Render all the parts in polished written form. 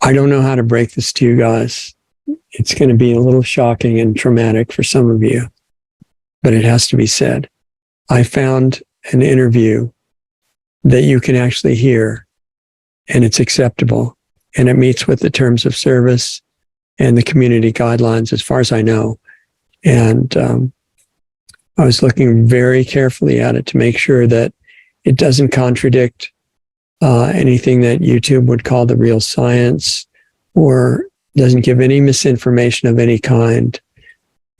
I don't know how to break this to you guys. It's going to be a little shocking and traumatic for some of you, but it has to be said. I found an interview that you can actually hear, and it's acceptable, and it meets with the terms of service and the community guidelines, as far as I know. And I was looking very carefully at it to make sure that it doesn't contradict anything that YouTube would call the real science, or doesn't give any misinformation of any kind,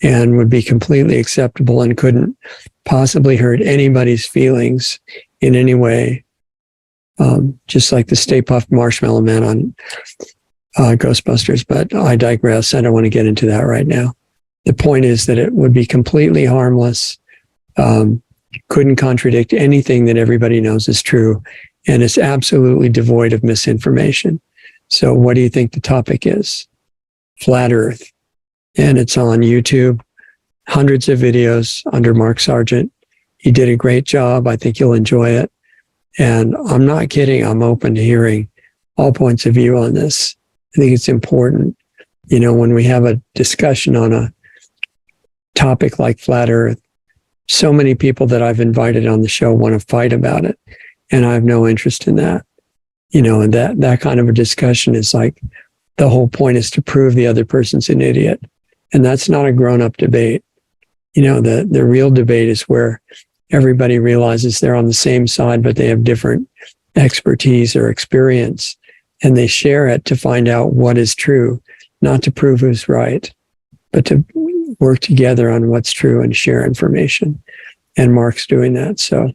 and would be completely acceptable and couldn't possibly hurt anybody's feelings in any way. Just like the Stay Puft Marshmallow Man on Ghostbusters, but I digress. I don't want to get into that right now. The point is that it would be completely harmless, couldn't contradict anything that everybody knows is true, and it's absolutely devoid of misinformation. So what do you think the topic is? Flat Earth. And it's on YouTube, hundreds of videos under Mark Sargent. He did a great job. I think you'll enjoy it. And I'm not kidding. I'm open to hearing all points of view on this. I think it's important, when we have a discussion on a topic like Flat Earth, so many people that I've invited on the show want to fight about it. And I have no interest in that. And that kind of a discussion is like, the whole point is to prove the other person's an idiot. And that's not a grown-up debate. The real debate is where everybody realizes they're on the same side, but they have different expertise or experience. And they share it to find out what is true, not to prove who's right, but to work together on what's true and share information. And Mark's doing that. So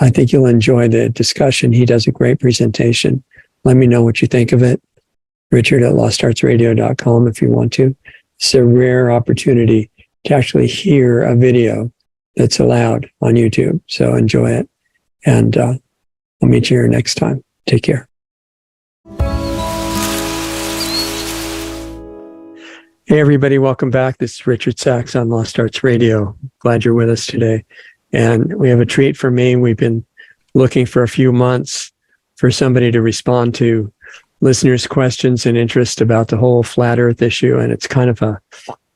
I think you'll enjoy the discussion. He does a great presentation. Let me know what you think of it. Richard@lostartsradio.com if you want to. It's a rare opportunity to actually hear a video that's allowed on YouTube. So enjoy it. And I'll meet you here next time. Take care. Hey, everybody. Welcome back. This is Richard Sachs on Lost Arts Radio. Glad you're with us today. And we have a treat for me. We've been looking for a few months for somebody to respond to listeners' questions and interest about the whole Flat Earth issue. And it's kind of a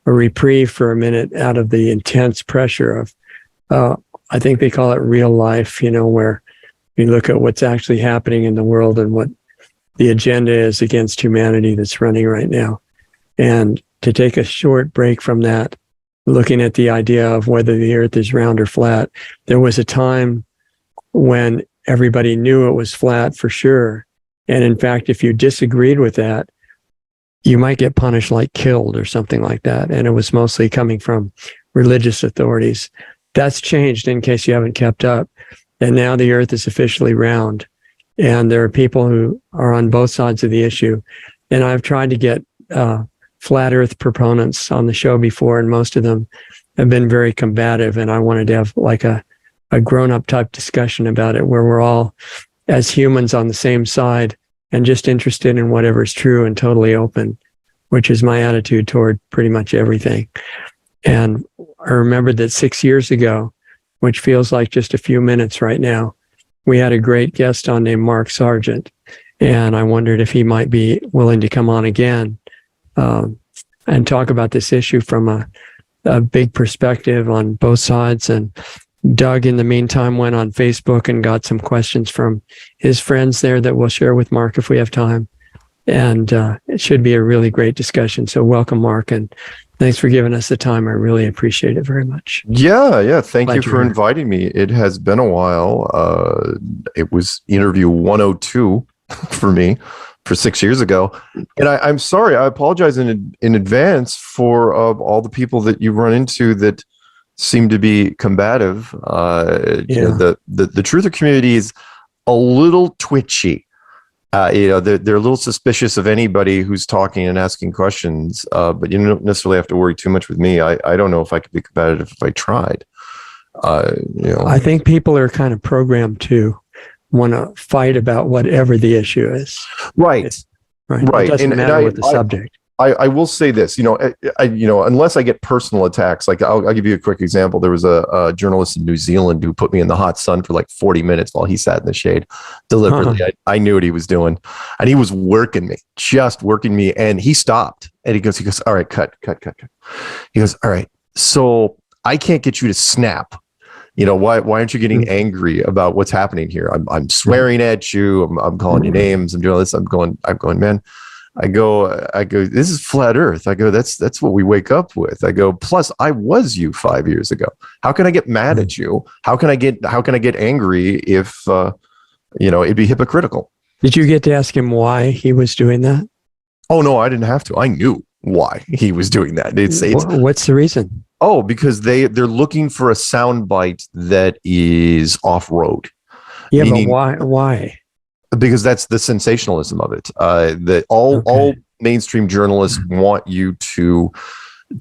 reprieve for a minute out of the intense pressure of, I think they call it real life, where we look at what's actually happening in the world and what the agenda is against humanity that's running right now. And to take a short break from that, looking at the idea of whether the earth is round or flat, there was a time when everybody knew it was flat for sure. And in fact, if you disagreed with that, you might get punished, like killed or something like that. And it was mostly coming from religious authorities. That's changed, in case you haven't kept up. And now the earth is officially round. And there are people who are on both sides of the issue. And I've tried to get flat earth proponents on the show before, and most of them have been very combative. And I wanted to have like a grown-up type discussion about it, where we're all, as humans, on the same side and just interested in whatever's true and totally open, which is my attitude toward pretty much everything. And I remembered that 6 years ago, which feels like just a few minutes right now, we had a great guest on named Mark Sargent. And I wondered if he might be willing to come on again and talk about this issue from a big perspective on both sides. And Doug, in the meantime, went on Facebook and got some questions from his friends there that we'll share with Mark if we have time. And it should be a really great discussion. So welcome, Mark, and thanks for giving us the time. I really appreciate it very much. Yeah. Thank you for inviting me. It has been a while. It was interview 102 for me for 6 years ago. And I'm sorry. I apologize in advance for all the people that you run into that seem to be combative. You know, the truther community is a little twitchy. They're a little suspicious of anybody who's talking and asking questions, but you don't necessarily have to worry too much with me. I don't know if I could be combative if I tried. I think people are kind of programmed to want to fight about whatever the issue is. Right. It doesn't matter what the subject. I will say this, unless I get personal attacks, like I'll give you a quick example. There was a journalist in New Zealand who put me in the hot sun for like 40 minutes while he sat in the shade deliberately. I knew what he was doing, and he was working me, and he stopped, and he goes, all right, cut. He goes, all right, so I can't get you to snap. Why aren't you getting angry about what's happening here? I'm swearing at you. I'm calling you names. I'm doing this. I'm going, man. I go, this is flat earth. I go, that's what we wake up with. I go, plus I was you 5 years ago. How can I get mad at you? How can I get angry if, it'd be hypocritical. Did you get to ask him why he was doing that? Oh, no, I didn't have to. I knew why he was doing that. What's the reason? Oh, because they're looking for a soundbite that is off-road. Yeah, but why? Because that's the sensationalism of it. That all mainstream journalists want you to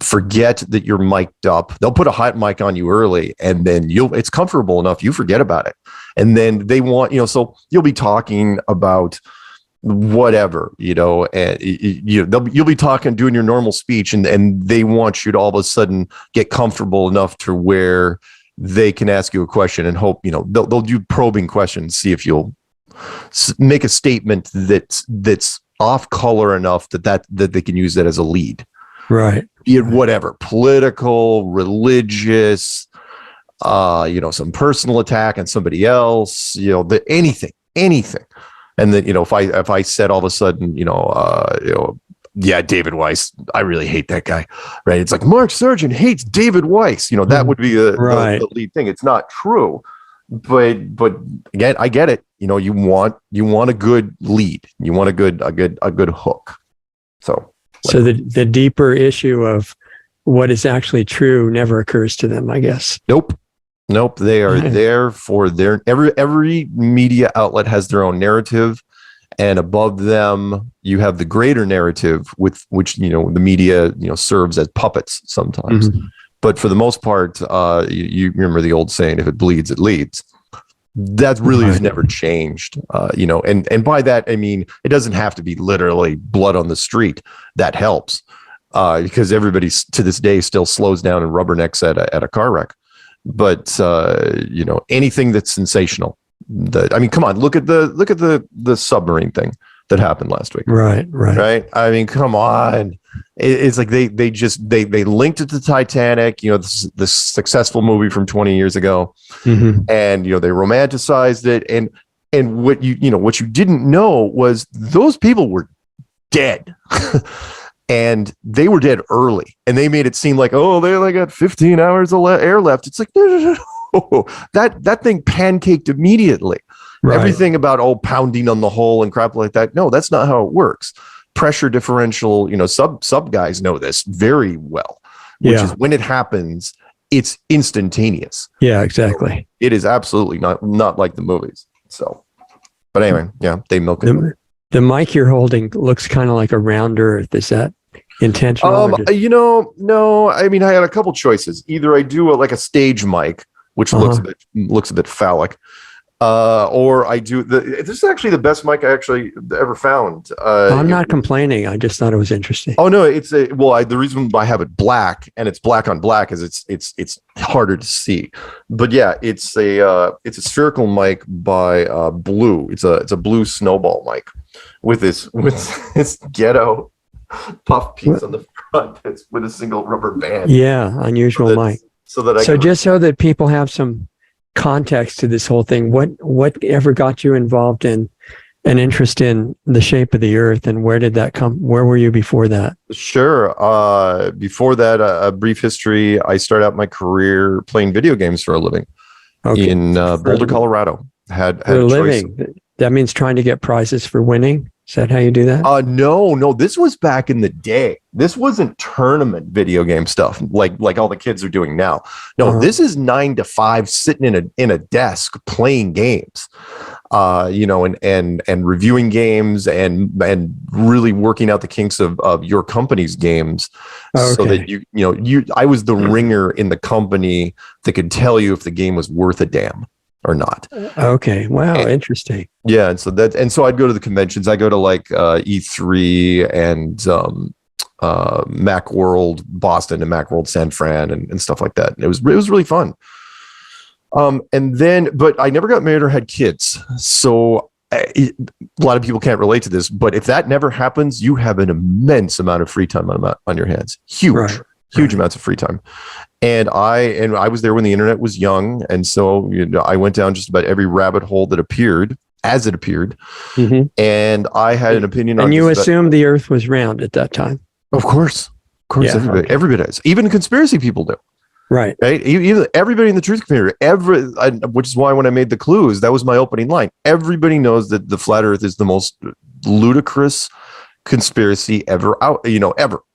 forget that you're mic'd up. They'll put a hot mic on you early, and then it's comfortable enough you forget about it. And then they want, so you'll be talking about whatever, and you'll be talking, doing your normal speech, and they want you to all of a sudden get comfortable enough to where they can ask you a question and hope, they'll do probing questions, see if you'll make a statement that's off color enough that they can use that as a lead. Right. Be it whatever, political, religious, some personal attack on somebody else, anything. And then, if I said all of a sudden, David Weiss, I really hate that guy, right? It's like Mark Sargent hates David Weiss. That would be the lead thing. It's not true, but again, I get it. You want a good lead. You want a good hook. So the deeper issue of what is actually true never occurs to them, I guess. Nope. They are there for every media outlet has their own narrative, and above them you have the greater narrative with which the media serves as puppets sometimes. Mm-hmm. But for the most part, you remember the old saying, if it bleeds, it leads. That really has never changed. And by that I mean it doesn't have to be literally blood on the street. That helps because everybody to this day still slows down and rubbernecks at a car wreck. But anything that's sensational. Come on, look at the submarine thing that happened last week. Right. I mean, come on. It's like they linked it to Titanic. The successful movie from 20 years ago, mm-hmm. and they romanticized it. And what you didn't know was those people were dead. And they were dead early, and they made it seem like, oh, they only got 15 hours of air left. It's like, no. That thing pancaked immediately. Right. Everything about pounding on the hull and crap like that. No, that's not how it works. Pressure differential, sub guys know this very well, which is when it happens, it's instantaneous. Yeah, exactly. So it is absolutely not like the movies. So, but anyway, they milk it. The mic you're holding looks kind of like a round earth. Is that intentional? No. I mean, I had a couple choices. Either I do a stage mic, which looks a bit phallic, or I do this is actually the best mic I actually ever found. I'm not complaining. I just thought it was interesting. Oh no, the reason I have it black and it's black on black is it's harder to see. But yeah, it's a spherical mic by Blue. It's a Blue snowball mic with this ghetto puff piece on the front. It's with a single rubber band. Yeah, unusual mic. So that people have some context to this whole thing, what ever got you involved in an interest in the shape of the earth, and where did that come? Where were you before that? Sure. Before that, a brief history. I started out my career playing video games for a living in Boulder, Colorado. Had a living. That means trying to get prizes for winning. Is that how you do that? No. This was back in the day. This wasn't tournament video game stuff like all the kids are doing now. No, This is 9 to 5 sitting in a desk playing games, and reviewing games and really working out the kinks of your company's games, so that I was the ringer in the company that could tell you if the game was worth a damn or not. Okay. Wow. Interesting. Yeah. And so I'd go to the conventions. I go to E3 and Macworld Boston and Macworld San Fran and stuff like that. And it was really fun. And then, but I never got married or had kids. So a lot of people can't relate to this, but if that never happens, you have an immense amount of free time on your hands. Huge amounts of free time. And I was there when the internet was young. And so, I went down just about every rabbit hole that appeared as it appeared. Mm-hmm. And I had an opinion on. And you assumed the earth was round at that time. Of course. Yeah, everybody does. Even conspiracy people do. Right. Even everybody in the truth community, which is why when I made the clues, that was my opening line. Everybody knows that the flat earth is the most ludicrous conspiracy ever.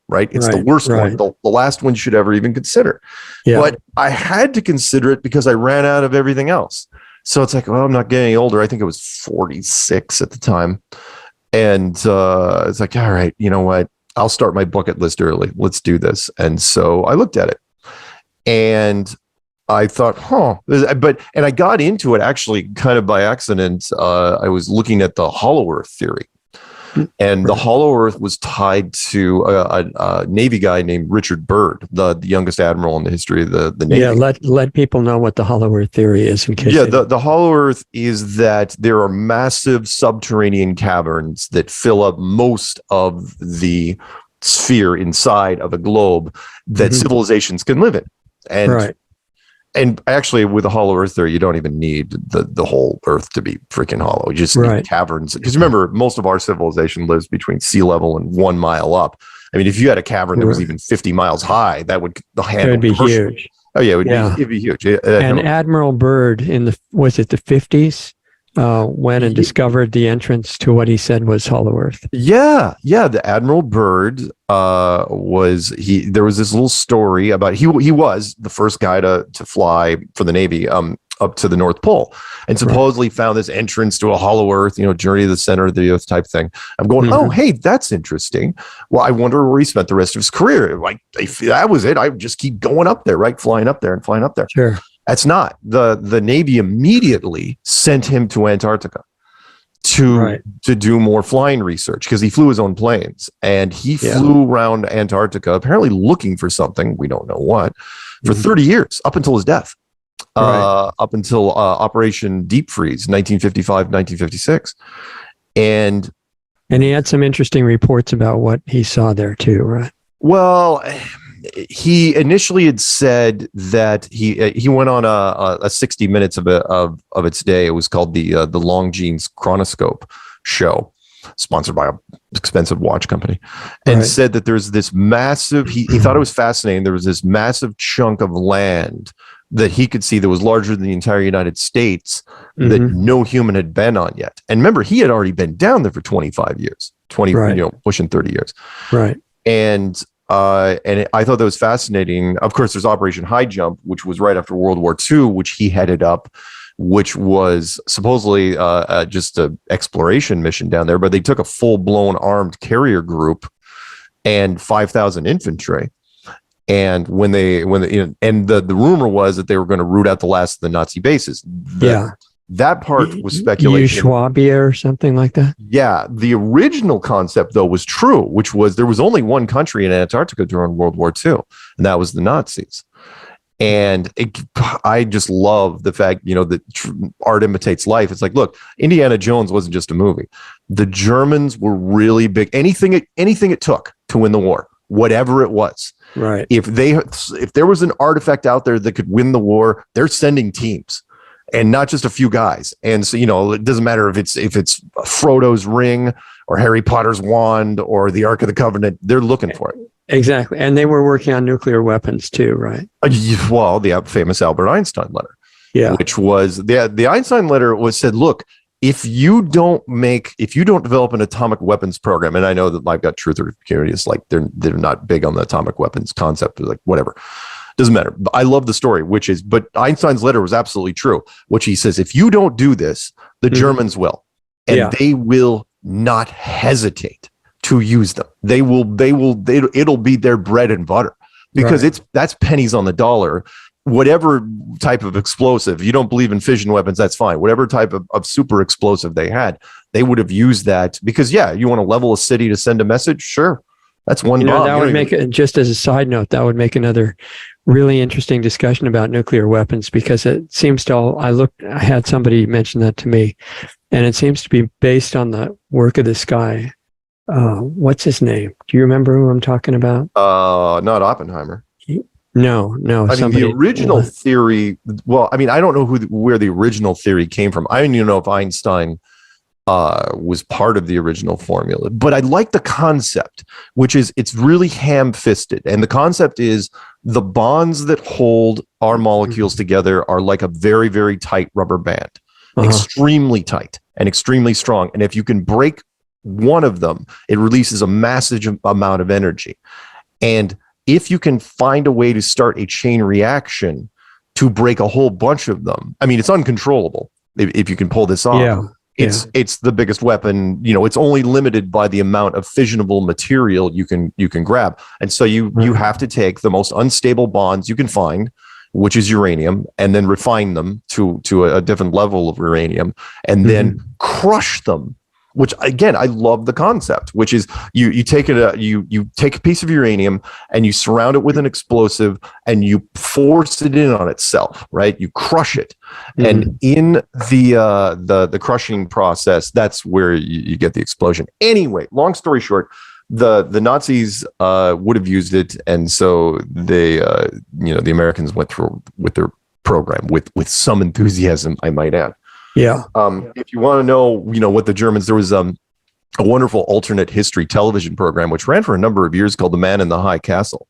Right? It's the worst one, the last one you should ever even consider. Yeah. But I had to consider it because I ran out of everything else. So it's like, well, I'm not getting any older. I think I was 46 at the time. And it's like, all right, you know what? I'll start my bucket list early. Let's do this. And so I looked at it and I thought, and I got into it actually kind of by accident. I was looking at the hollow earth theory. And the hollow earth was tied to a Navy guy named Richard Byrd, the youngest admiral in the history of the Navy. Yeah, let people know what the hollow earth theory is. In case the hollow earth is that there are massive subterranean caverns that fill up most of the sphere inside of a globe that civilizations can live in. And actually, with the hollow earth theory, you don't even need the whole earth to be freaking hollow. You just need caverns. Because remember, most of our civilization lives between sea level and 1 mile up. I mean, if you had a cavern that was even 50 miles high, that would handle. It would be huge. Oh yeah, it'd be huge. And Admiral Byrd in the 50s went and discovered the entrance to what he said was hollow earth. Yeah. The Admiral Byrd there was this little story about he was the first guy to fly for the Navy up to the North Pole, and supposedly found this entrance to a hollow earth, journey to the center of the earth type thing. I'm going, oh, hey, that's interesting. Well, I wonder where he spent the rest of his career. Like, if that was it, I would just keep going up there, right? Flying up there. Sure. That's not. The Navy immediately sent him to Antarctica to do more flying research, because he flew his own planes, and he flew around Antarctica apparently looking for something, we don't know what, for 30 years up until his death. Up until Operation Deep Freeze, 1955, 1956. And he had some interesting reports about what he saw there too, right? Well, he initially had said that he went on a 60 minutes of its day. It was called the Longines Chronoscope show, sponsored by an expensive watch company, and said that there's this massive, he thought it was fascinating, there was this massive chunk of land that he could see that was larger than the entire United States that no human had been on yet. And remember, he had already been down there for 25 years, pushing 30 years. Right. And I thought that was fascinating. Of course, there's Operation High Jump, which was right after World War II, which he headed up, which was supposedly just an exploration mission down there. But they took a full-blown armed carrier group and 5,000 infantry. And the rumor was that they were going to root out the last of the Nazi bases. That part was speculation. Yugoslavia or something like that. Yeah. The original concept, though, was true, which was there was only one country in Antarctica during World War II, and that was the Nazis. And I just love the fact, that art imitates life. It's like, look, Indiana Jones wasn't just a movie. The Germans were really big. Anything it took to win the war, whatever it was. Right. If there was an artifact out there that could win the war, they're sending teams, and not just a few guys. And so, it doesn't matter if it's Frodo's ring or Harry Potter's wand or the Ark of the Covenant, they're looking for it. Exactly. And they were working on nuclear weapons too, right? Well, the famous Albert Einstein letter. Yeah. Which was the Einstein letter said, look, if you don't develop an atomic weapons program, and I know that I've got truther communities, like they're not big on the atomic weapons concept, like whatever, doesn't matter. But I love the story, but Einstein's letter was absolutely true, which he says, if you don't do this, the Germans will, and they will not hesitate to use them. It'll be their bread and butter, because that's pennies on the dollar. Whatever type of explosive, you don't believe in fission weapons, that's fine. Whatever type of super explosive they had, they would have used that, because you want to level a city to send a message, sure. That's one bomb. That would make it, just as a side note, that would make another really interesting discussion about nuclear weapons, because it seems to I had somebody mention that to me, and it seems to be based on the work of this guy. What's his name? Do you remember who I'm talking about? Not Oppenheimer. No. I mean, the original theory. Well, I mean, I don't know where the original theory came from. I don't even know if Einstein was part of the original formula, but I like the concept, which is it's really ham-fisted, and the concept is the bonds that hold our molecules together are like a very, very tight rubber band, extremely tight and extremely strong. And if you can break one of them, it releases a massive amount of energy. And if you can find a way to start a chain reaction to break a whole bunch of them, I mean, it's uncontrollable if you can pull this off. Yeah. It's the biggest weapon. It's only limited by the amount of fissionable material you can grab. And so you have to take the most unstable bonds you can find, which is uranium, and then refine them to a different level of uranium, and then crush them. Which, again, I love the concept, which is you take you take a piece of uranium and you surround it with an explosive and you force it in on itself, right? You crush it, and in the crushing process, that's where you get the explosion. Anyway, long story short, the Nazis would have used it, and so they the Americans went through with their program with some enthusiasm, I might add. Yeah. If you want to know, what the Germans, there was a wonderful alternate history television program which ran for a number of years called The Man in the High Castle,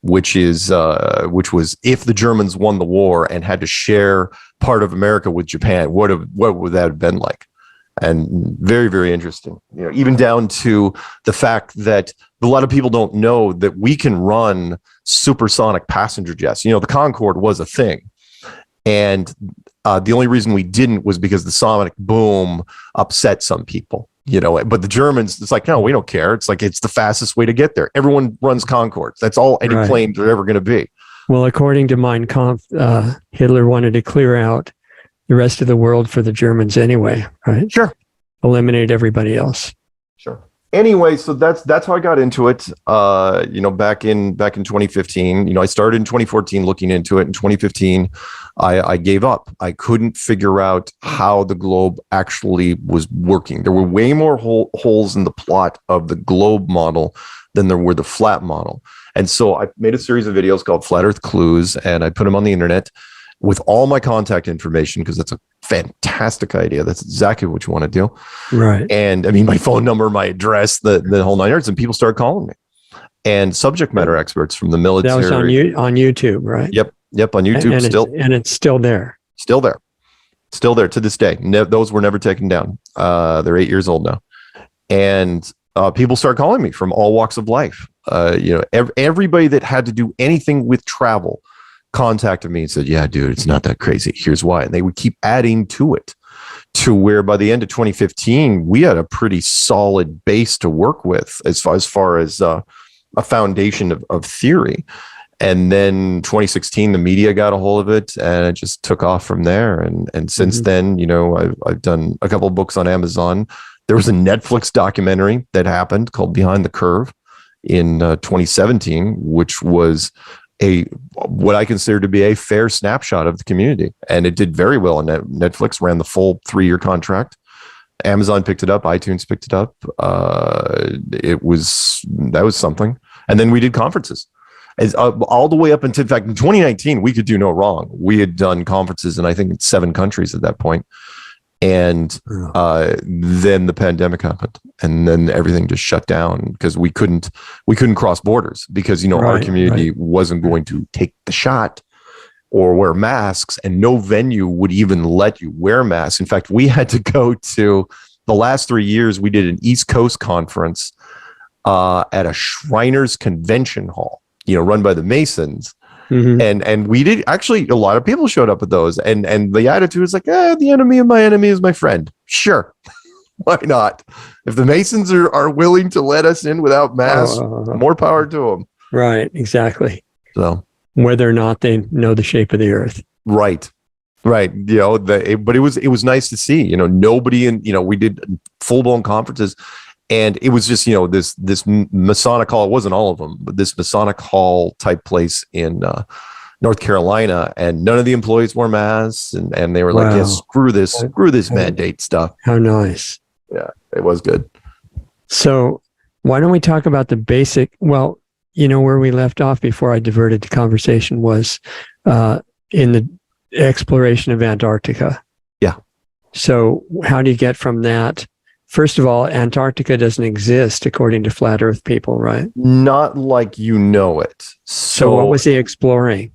which was if the Germans won the war and had to share part of America with Japan, what would that have been like? And very, very interesting. Even down to the fact that a lot of people don't know that we can run supersonic passenger jets. The Concorde was a thing, and the only reason we didn't was because the sonic boom upset some people, but the Germans, it's like, no, we don't care. It's like, it's the fastest way to get there. Everyone runs Concordes. That's all any planes are ever going to be. Well, according to Mein Kampf, Hitler wanted to clear out the rest of the world for the Germans anyway, right? Sure. Eliminate everybody else. Sure. Anyway, so that's how I got into it. Back in 2015. I started in 2014 looking into it. In 2015, I gave up. I couldn't figure out how the globe actually was working. There were way more holes in the plot of the globe model than there were the flat model. And so I made a series of videos called Flat Earth Clues, and I put them on the internet with all my contact information, because that's a fantastic idea. That's exactly what you want to do. Right. And I mean, my phone number, my address, the whole nine yards, and people started calling me. And subject matter experts from the military. That was on YouTube, right? Yep, on YouTube. And it's still there. Still there to this day. Those were never taken down. They're 8 years old now. And people start calling me from all walks of life. Everybody that had to do anything with travel contacted me and said, yeah, dude, it's not that crazy. Here's why. And they would keep adding to it, to where by the end of 2015, we had a pretty solid base to work with as far as a foundation of theory. And then 2016, the media got a hold of it, and it just took off from there. And since then, I've done a couple of books on Amazon. There was a Netflix documentary that happened called Behind the Curve in 2017, which was what I consider to be a fair snapshot of the community. And it did very well. And Netflix ran the full 3-year contract. Amazon picked it up. iTunes picked it up. That was something. And then we did conferences. All the way up until, in fact, in 2019, we could do no wrong. We had done conferences in, I think, 7 countries at that point. And then the pandemic happened, and then everything just shut down because we couldn't cross borders because our community wasn't going to take the shot or wear masks, and no venue would even let you wear masks. In fact, we had to go to the last 3 years. We did an East Coast conference at a Shriners Convention Hall, run by the Masons. Mm-hmm. And we did actually, a lot of people showed up at those, and the attitude was like, the enemy of my enemy is my friend. Sure. Why not? If the Masons are willing to let us in without masks, more power to them. Right. Exactly. So whether or not they know the shape of the earth. Right. But it was nice to see, nobody we did full blown conferences. And it was just, this Masonic hall. It wasn't all of them, but this Masonic hall type place in North Carolina, and none of the employees wore masks, and they were like, "Yeah, screw this mandate stuff." How nice! Yeah, it was good. So why don't we talk about the basic? Well, where we left off before I diverted the conversation was in the exploration of Antarctica. Yeah. So how do you get from that? First of all, Antarctica doesn't exist according to flat Earth people, right? Not like it. So what was he exploring?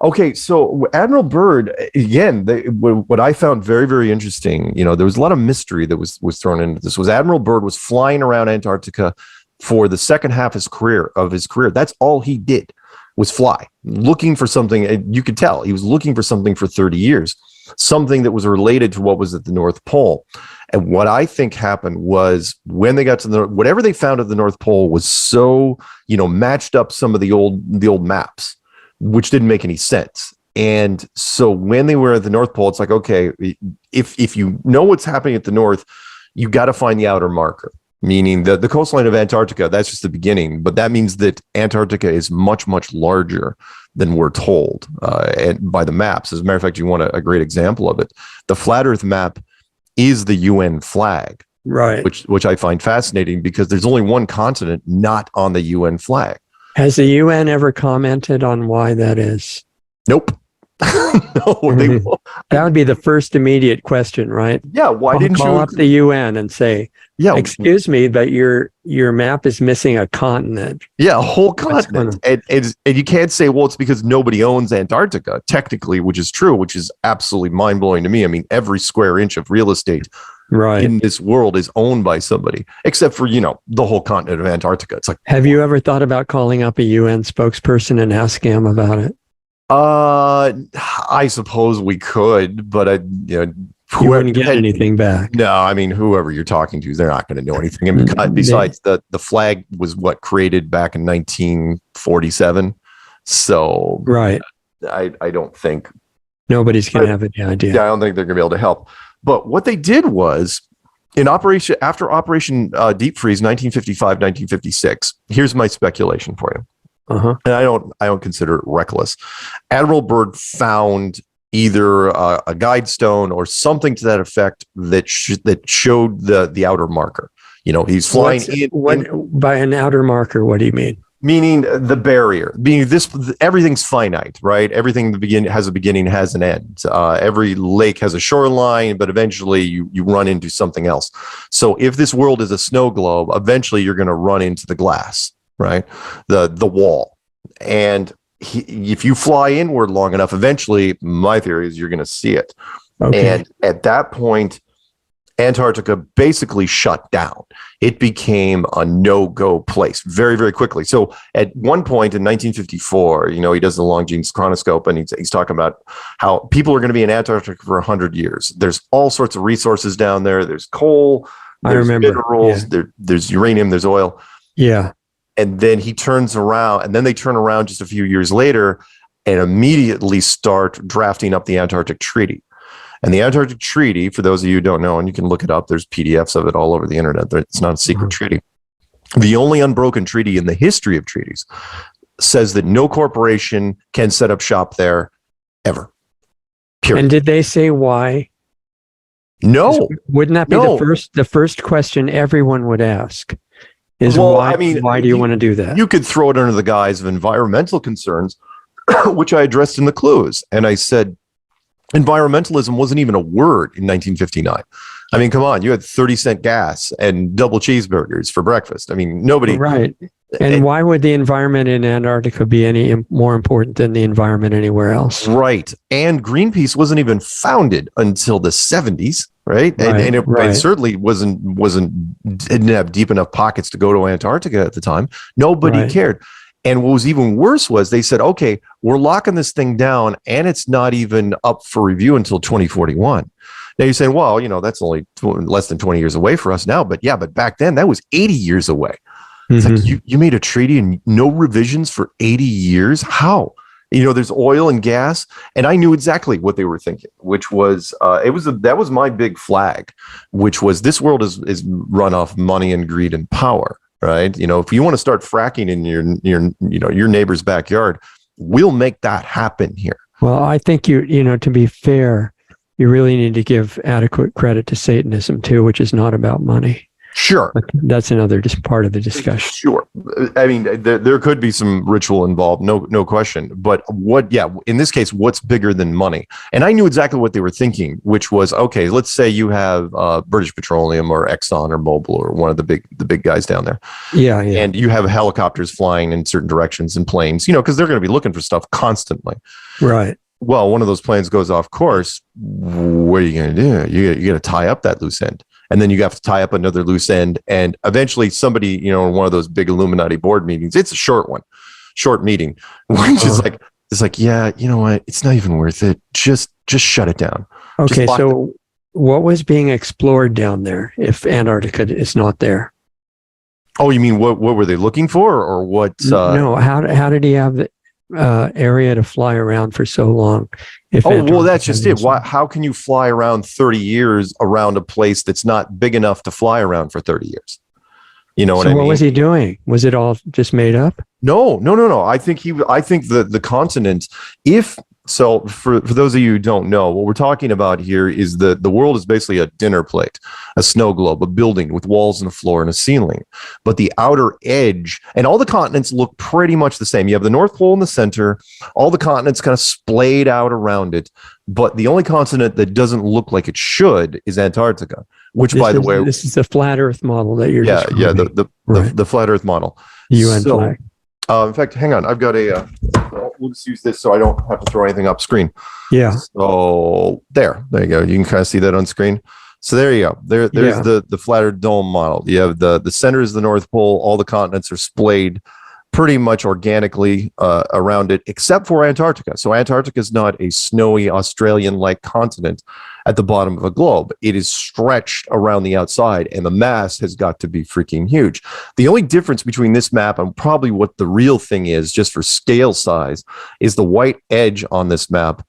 Okay, so Admiral Byrd, again, what I found very, very interesting, there was a lot of mystery that was thrown into this. Was Admiral Byrd was flying around Antarctica for the second half of his career. That's all he did, was fly, looking for something. And you could tell he was looking for something for 30 years, something that was related to what was at the North Pole. And what I think happened was when they got to whatever they found at the North Pole was so, matched up some of the old maps, which didn't make any sense. And so when they were at the North Pole, it's like, okay, if you know what's happening at the North, you got to find the outer marker, meaning the coastline of Antarctica. That's just the beginning. But that means that Antarctica is much, much larger than we're told and by the maps. As a matter of fact, you want a great example of it. The Flat Earth map is the UN flag, right? Which I find fascinating because there's only one continent not on the UN flag. Has the UN ever commented on why that is? Nope. No, they won't. That would be the first immediate question, right? Yeah. Why didn't you call up the UN and say, "Yeah, excuse me, but your map is missing a continent." Yeah, a whole continent, and you can't say, "Well, it's because nobody owns Antarctica." Technically, which is true, which is absolutely mind blowing to me. I mean, every square inch of real estate in this world is owned by somebody, except for the whole continent of Antarctica. It's like, have you ever thought about calling up a UN spokesperson and asking him about it? I suppose we could, but you wouldn't get anything back. No, I mean, whoever you're talking to, they're not going to know anything. I mean, besides, the flag was created back in 1947. So right, I don't think nobody's going to have any idea. Yeah, I don't think they're going to be able to help. But what they did was after Operation Deep Freeze, 1955, 1956. Here's my speculation for you. And I don't consider it reckless. Admiral Byrd found either a guide stone or something to that effect that showed the outer marker. He's flying by an outer marker. What do you mean? Meaning the barrier. Meaning everything's finite, right? Everything has a beginning, has an end. Every lake has a shoreline, but eventually you run into something else. So if this world is a snow globe, eventually you're going to run into the glass. Right, the wall, and if you fly inward long enough, eventually, my theory is you're going to see it. Okay. And at that point, Antarctica basically shut down. It became a no-go place very, very quickly. So at one point in 1954, he does the Longines chronoscope, and he's talking about how people are going to be in Antarctica for 100 years. There's all sorts of resources down there. There's coal, there's minerals, there's uranium, there's oil. Yeah. And then he turns around, and then they turn around just a few years later and immediately start drafting up the Antarctic Treaty. And the Antarctic Treaty, for those of you who don't know, and you can look it up, there's PDFs of it all over the internet. It's not a secret treaty. The only unbroken treaty in the history of treaties says that no corporation can set up shop there ever. Period. And did they say why? No. Wouldn't that be the first question everyone would ask? Why do you want to do that? You could throw it under the guise of environmental concerns, which I addressed in the clues. And I said, environmentalism wasn't even a word in 1959. I mean, come on, you had 30-cent gas and double cheeseburgers for breakfast. I mean, nobody. Right. And why would the environment in Antarctica be any more important than the environment anywhere else? Right. And Greenpeace wasn't even founded until the 70s. Right. And it certainly didn't have deep enough pockets to go to Antarctica at the time. Nobody cared. And what was even worse was they said, okay, we're locking this thing down and it's not even up for review until 2041. Now you're saying, well, that's only less than 20 years away for us now. But back then that was 80 years away. It's like you made a treaty and no revisions for 80 years. How? There's oil and gas, and I knew exactly what they were thinking, which was that was my big flag, which was this world is run off money and greed and power, right? If you want to start fracking in your neighbor's backyard, we'll make that happen here. Well, I think to be fair, you really need to give adequate credit to Satanism too, which is not about money. Sure. But that's another just part of the discussion. Sure. I mean, there could be some ritual involved, no question. But in this case, what's bigger than money? And I knew exactly what they were thinking, which was, okay, let's say you have British Petroleum or Exxon or Mobil or one of the big guys down there. Yeah. And you have helicopters flying in certain directions and planes, because they're going to be looking for stuff constantly. Right. Well, one of those planes goes off course. What are you going to do? You got to tie up that loose end. And then you have to tie up another loose end. And eventually somebody, in one of those big Illuminati board meetings, it's a short meeting, which is like, yeah, you know what? It's not even worth it. Just shut it down. Okay. So what was being explored down there if Antarctica is not there? Oh, you mean what were they looking for or what? No. How did he have the area to fly around for so long? Well, that's just it. How can you fly around 30 years around a place that's not big enough to fly around for 30 years? You know what I mean? What was he doing? Was it all just made up? No. I think the continent, for those of you who don't know, what we're talking about here is the world is basically a dinner plate, a snow globe, a building with walls and a floor and a ceiling. But the outer edge and all the continents look pretty much the same. You have the North Pole in the center, all the continents kind of splayed out around it. But the only continent that doesn't look like it should is Antarctica, which, by the way, this is the flat Earth model that you're describing. The flat Earth modle. UN flag. In fact, hang on. I've got we'll just use this so I don't have to throw anything up screen. Yeah. So there you go. You can kind of see that on screen. So there you go. There's the flat Earth dome model. You have the center is the North Pole. All the continents are splayed pretty much organically around it, except for Antarctica. So Antarctica is not a snowy Australian-like continent at the bottom of a globe. It is stretched around the outside, and the mass has got to be freaking huge. The only difference between this map and probably what the real thing is, just for scale size, is the white edge on this map,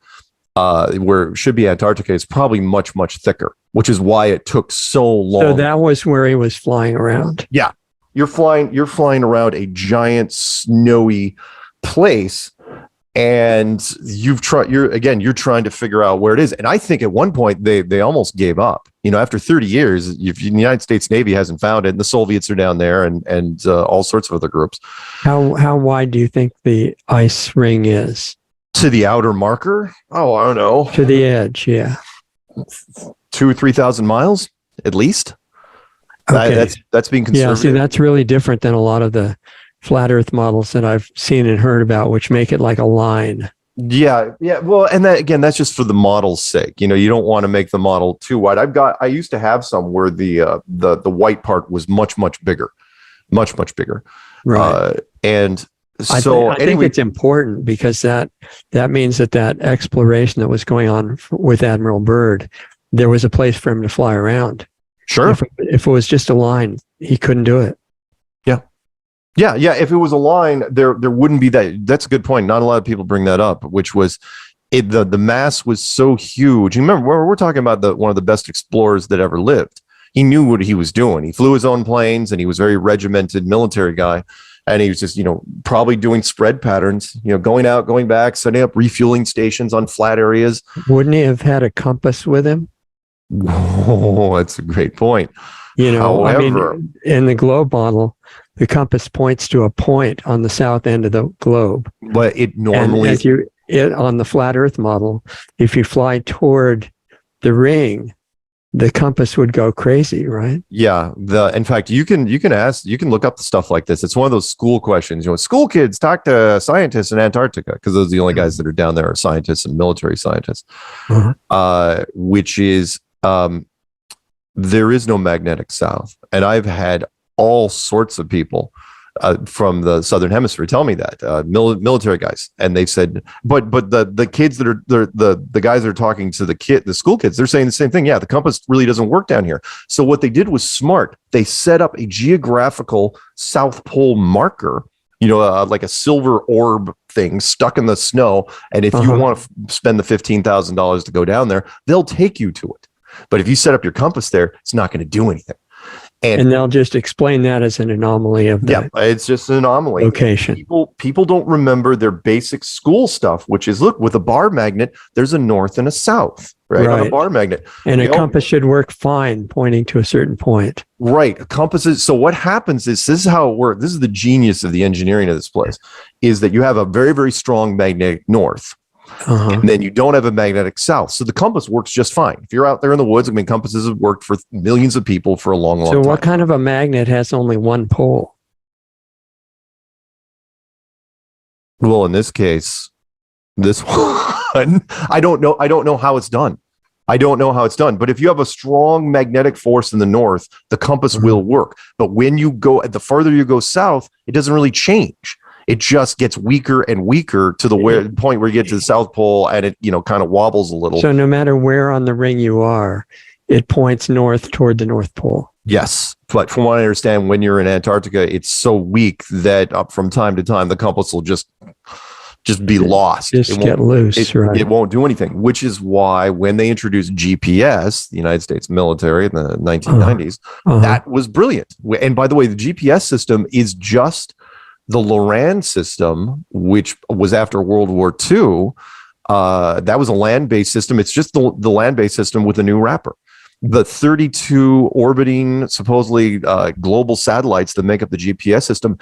where it should be Antarctica, is probably much, much thicker, which is why it took so long. So that was where he was flying around. Yeah. You're flying around a giant snowy place, and you're trying to figure out where it is. And I think at one point they almost gave up. After 30 years, if the United States Navy hasn't found it, and the Soviets are down there, and all sorts of other groups. How wide do you think the ice ring is? To the outer marker? Oh, I don't know. To the edge, yeah. 2,000 or 3,000 miles at least. Okay. That's being conservative. Yeah, see, that's really different than a lot of the flat Earth models that I've seen and heard about, which make it like a line. Yeah. Well, and that's just for the model's sake. You don't want to make the model too wide. I used to have some where the white part was much bigger, much bigger. Right. And I think it's important because that means that exploration that was going on with Admiral Byrd, there was a place for him to fly around. Sure. If it was just a line, he couldn't do it. Yeah. If it was a line, there wouldn't be that. That's a good point. Not a lot of people bring that up, which was the mass was so huge. You remember, we're talking about one of the best explorers that ever lived. He knew what he was doing. He flew his own planes, and he was a very regimented military guy. And he was just, probably doing spread patterns, going out, going back, setting up refueling stations on flat areas. Wouldn't he have had a compass with him? Oh, that's a great point. However, in the globe model, the compass points to a point on the south end of the globe. But it normally, on the flat Earth model, if you fly toward the ring, the compass would go crazy, right? Yeah. In fact, you can look up the stuff like this. It's one of those school questions. School kids talk to scientists in Antarctica, because those are the only guys that are down there are scientists and military scientists. Uh-huh. Which is there is no magnetic south, and I've had all sorts of people from the southern hemisphere tell me that military guys, and they said, but the kids that are the guys that are talking to the school kids, they're saying the same thing. Yeah, the compass really doesn't work down here. So what they did was smart. They set up a geographical South Pole marker like a silver orb thing stuck in the snow. And if you want to spend the $15,000 to go down there, they'll take you to it. But if you set up your compass there, it's not going to do anything. And they'll just explain that as an anomaly of the it's just an anomaly. Location. People don't remember their basic school stuff, which is, look, with a bar magnet, there's a north and a south, right? On a bar magnet. And a compass should work fine pointing to a certain point. Right. Compasses. So what happens is, this is how it works. This is the genius of the engineering of this place, is that you have a very, very strong magnetic north. And then you don't have a magnetic south. So the compass works just fine. If you're out there in the woods, I mean, compasses have worked for millions of people for a long time. So what kind of a magnet has only one pole? Well, in this case, this one, I don't know how it's done. But if you have a strong magnetic force in the north, the compass will work. But when you go, the farther you go south, it doesn't really change. It just gets weaker and weaker to the point where you get to the South Pole, and it, kind of wobbles a little. So no matter where on the ring you are, it points north toward the North Pole. Yes. But from what I understand, when you're in Antarctica, it's so weak that from time to time, the compass will just be lost. Just get loose, right? It won't do anything, which is why when they introduced GPS, the United States military in the 1990s, that was brilliant. And by the way, the GPS system is just the Loran system, which was after World War II. That was a land-based system. It's just the land-based system with a new wrapper. The 32 orbiting, supposedly global satellites that make up the GPS system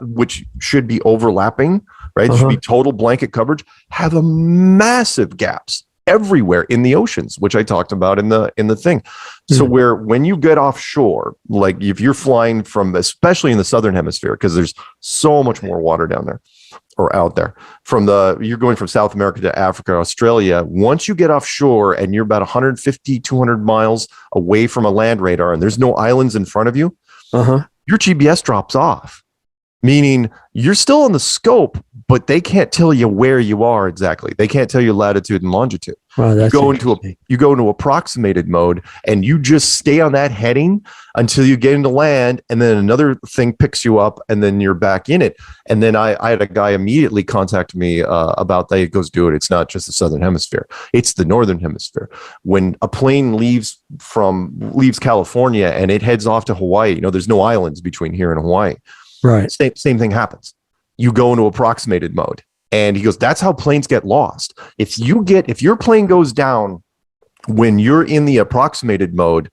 which should be overlapping, right? Should be total blanket coverage, have a massive gaps everywhere in the oceans, which I talked about in the thing. So when you get offshore, like if you're flying from, especially in the southern hemisphere, because there's so much more water down there or out there, you're going from South America to Africa, Australia. Once you get offshore and you're about 150, 200 miles away from a land radar and there's no islands in front of you, your GPS drops off. Meaning you're still on the scope, but they can't tell you where you are exactly. They can't tell you latitude and longitude. Wow, that's you go into approximated mode, and you just stay on that heading until you get into land, and then another thing picks you up, and then you're back in it. And then I had a guy immediately contact me about that. He goes, dude, it's not just the southern hemisphere; it's the northern hemisphere. When a plane leaves California and it heads off to Hawaii, there's no islands between here and Hawaii. Right. Same thing happens. You go into approximated mode. And he goes, that's how planes get lost. If your plane goes down when you're in the approximated mode,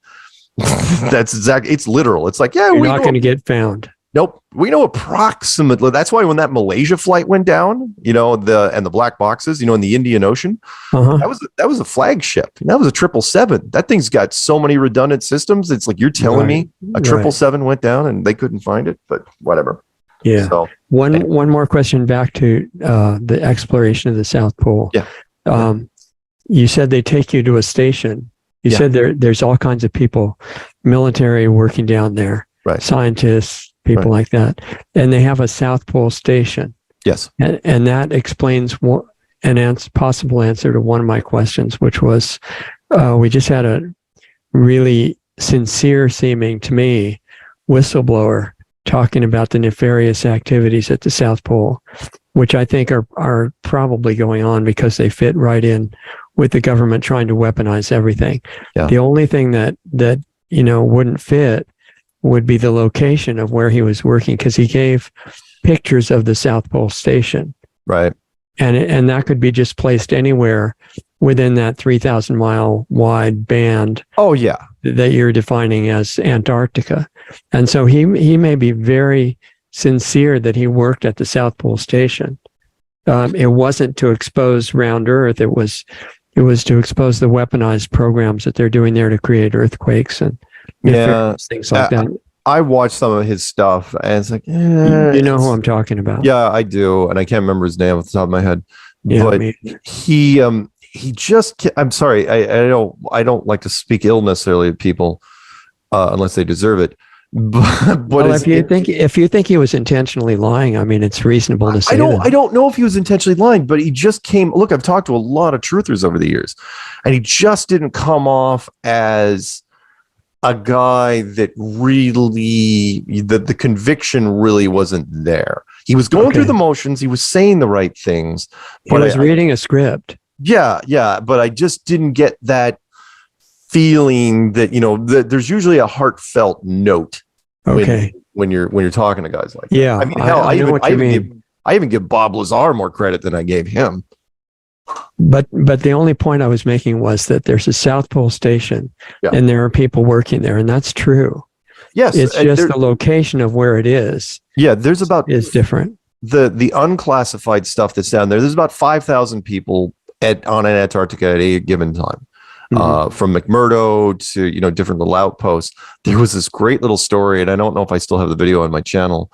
it's literal. It's like, you're not going to get found. Nope. We know approximately. That's why when that Malaysia flight went down, the black boxes, in the Indian Ocean, that was a flagship. That was a 777. That thing's got so many redundant systems. It's like, you're telling me a 777 went down and they couldn't find it, but whatever. Yeah. So, one more question back to the exploration of the South Pole. Yeah. You said they take you to a station. You said there's all kinds of people, military working down there, right? Scientists, people like that, and they have a South Pole station. Yes. And that explains possible answer to one of my questions, which was, we just had a really sincere seeming to me whistleblower talking about the nefarious activities at the South Pole, which I think are probably going on because they fit right in with the government trying to weaponize everything. Yeah. The only thing that wouldn't fit would be the location of where he was working, because he gave pictures of the South Pole station. Right. And that could be just placed anywhere within that 3,000 mile wide band. Oh, yeah. That you're defining as Antarctica. And so he may be very sincere that he worked at the South Pole station. It wasn't to expose round Earth. It was to expose the weaponized programs that they're doing there to create earthquakes and things like that. I watched some of his stuff, and it's like, you know who I'm talking about. Yeah, I do, and I can't remember his name off the top of my head. Yeah, but he just, I'm sorry, I don't like to speak ill necessarily of people unless they deserve it. But well, if you think he was intentionally lying, I mean, it's reasonable to say I don't know if he was intentionally lying, but he just came. Look, I've talked to a lot of truthers over the years, and he just didn't come off as a guy that really, the conviction really wasn't there. He was going through the motions. He was saying the right things. He was reading a script. Yeah. But I just didn't get that feeling that, there's usually a heartfelt note when you're talking to guys like that. Yeah. I mean, hell, I even give Bob Lazar more credit than I gave him. But the only point I was making was that there's a South Pole station and there are people working there, and that's true. Yes. It's just the location of where it is. Yeah, is different. The unclassified stuff that's down there. There's about 5,000 people on Antarctica at a given time. From McMurdo to, different little outposts. There was this great little story, and I don't know if I still have the video on my channel,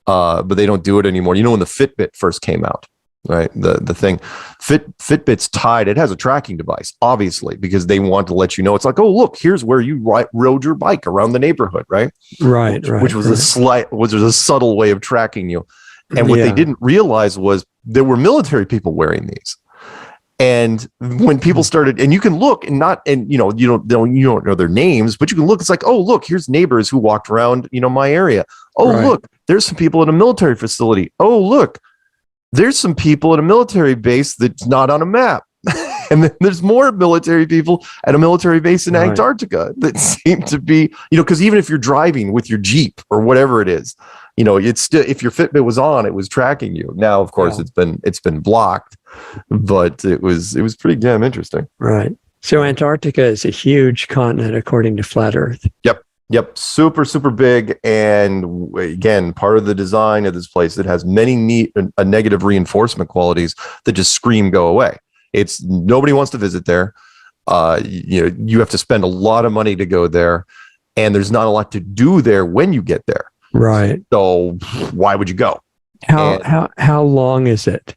but they don't do it anymore. When the Fitbit first came out, right? The thing, Fitbit's tied. It has a tracking device, obviously, because they want to let you know. It's like, oh, look, here's where you rode your bike around the neighborhood, right? Which was a subtle way of tracking you. And what they didn't realize was there were military people wearing these. And when people started, and you can look you don't know their names, but you can look, it's like, oh, look, here's neighbors who walked around, my area. Oh, look, there's some people at a military facility. Oh, look, there's some people at a military base that's not on a map. And then there's more military people at a military base in Antarctica that seem to be, because even if you're driving with your Jeep or whatever it is, it's still, if your Fitbit was on, it was tracking you. Now, of course, it's been blocked, but it was pretty damn interesting. Right. So Antarctica is a huge continent according to Flat Earth. Yep. Super, super big. And again, part of the design of this place, it has many negative reinforcement qualities that just scream go away. It's nobody wants to visit there. You have to spend a lot of money to go there, and there's not a lot to do there when you get there. Right. So why would you go? How long is it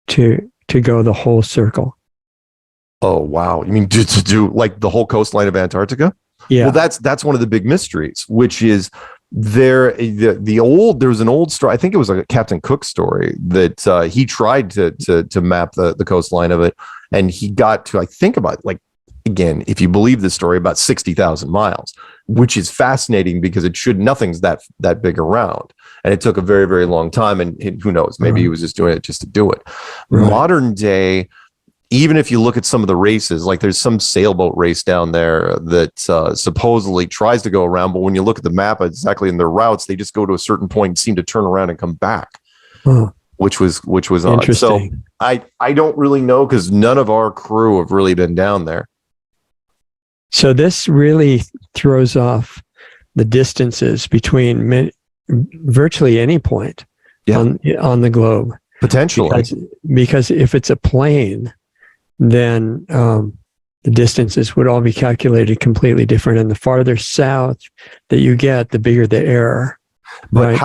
to go the whole circle? Oh, wow. You mean to do like the whole coastline of Antarctica? Yeah. Well, that's one of the big mysteries, which is there was an old story. I think it was like a Captain Cook story that he tried to map the coastline of it, and he got to, I think, about, like, again, if you believe the story, about 60,000 miles, which is fascinating because nothing's that big around, and it took a very, very long time. And who knows, maybe he was just doing it just to do it. Right. Modern day, even if you look at some of the races, like there's some sailboat race down there that supposedly tries to go around, but when you look at the map exactly in their routes, they just go to a certain point and seem to turn around and come back, which was odd. So I don't really know, because none of our crew have really been down there. So this really throws off the distances between virtually any point on the globe. Potentially. Because if it's a plane, then the distances would all be calculated completely different. And the farther south that you get, the bigger the error. But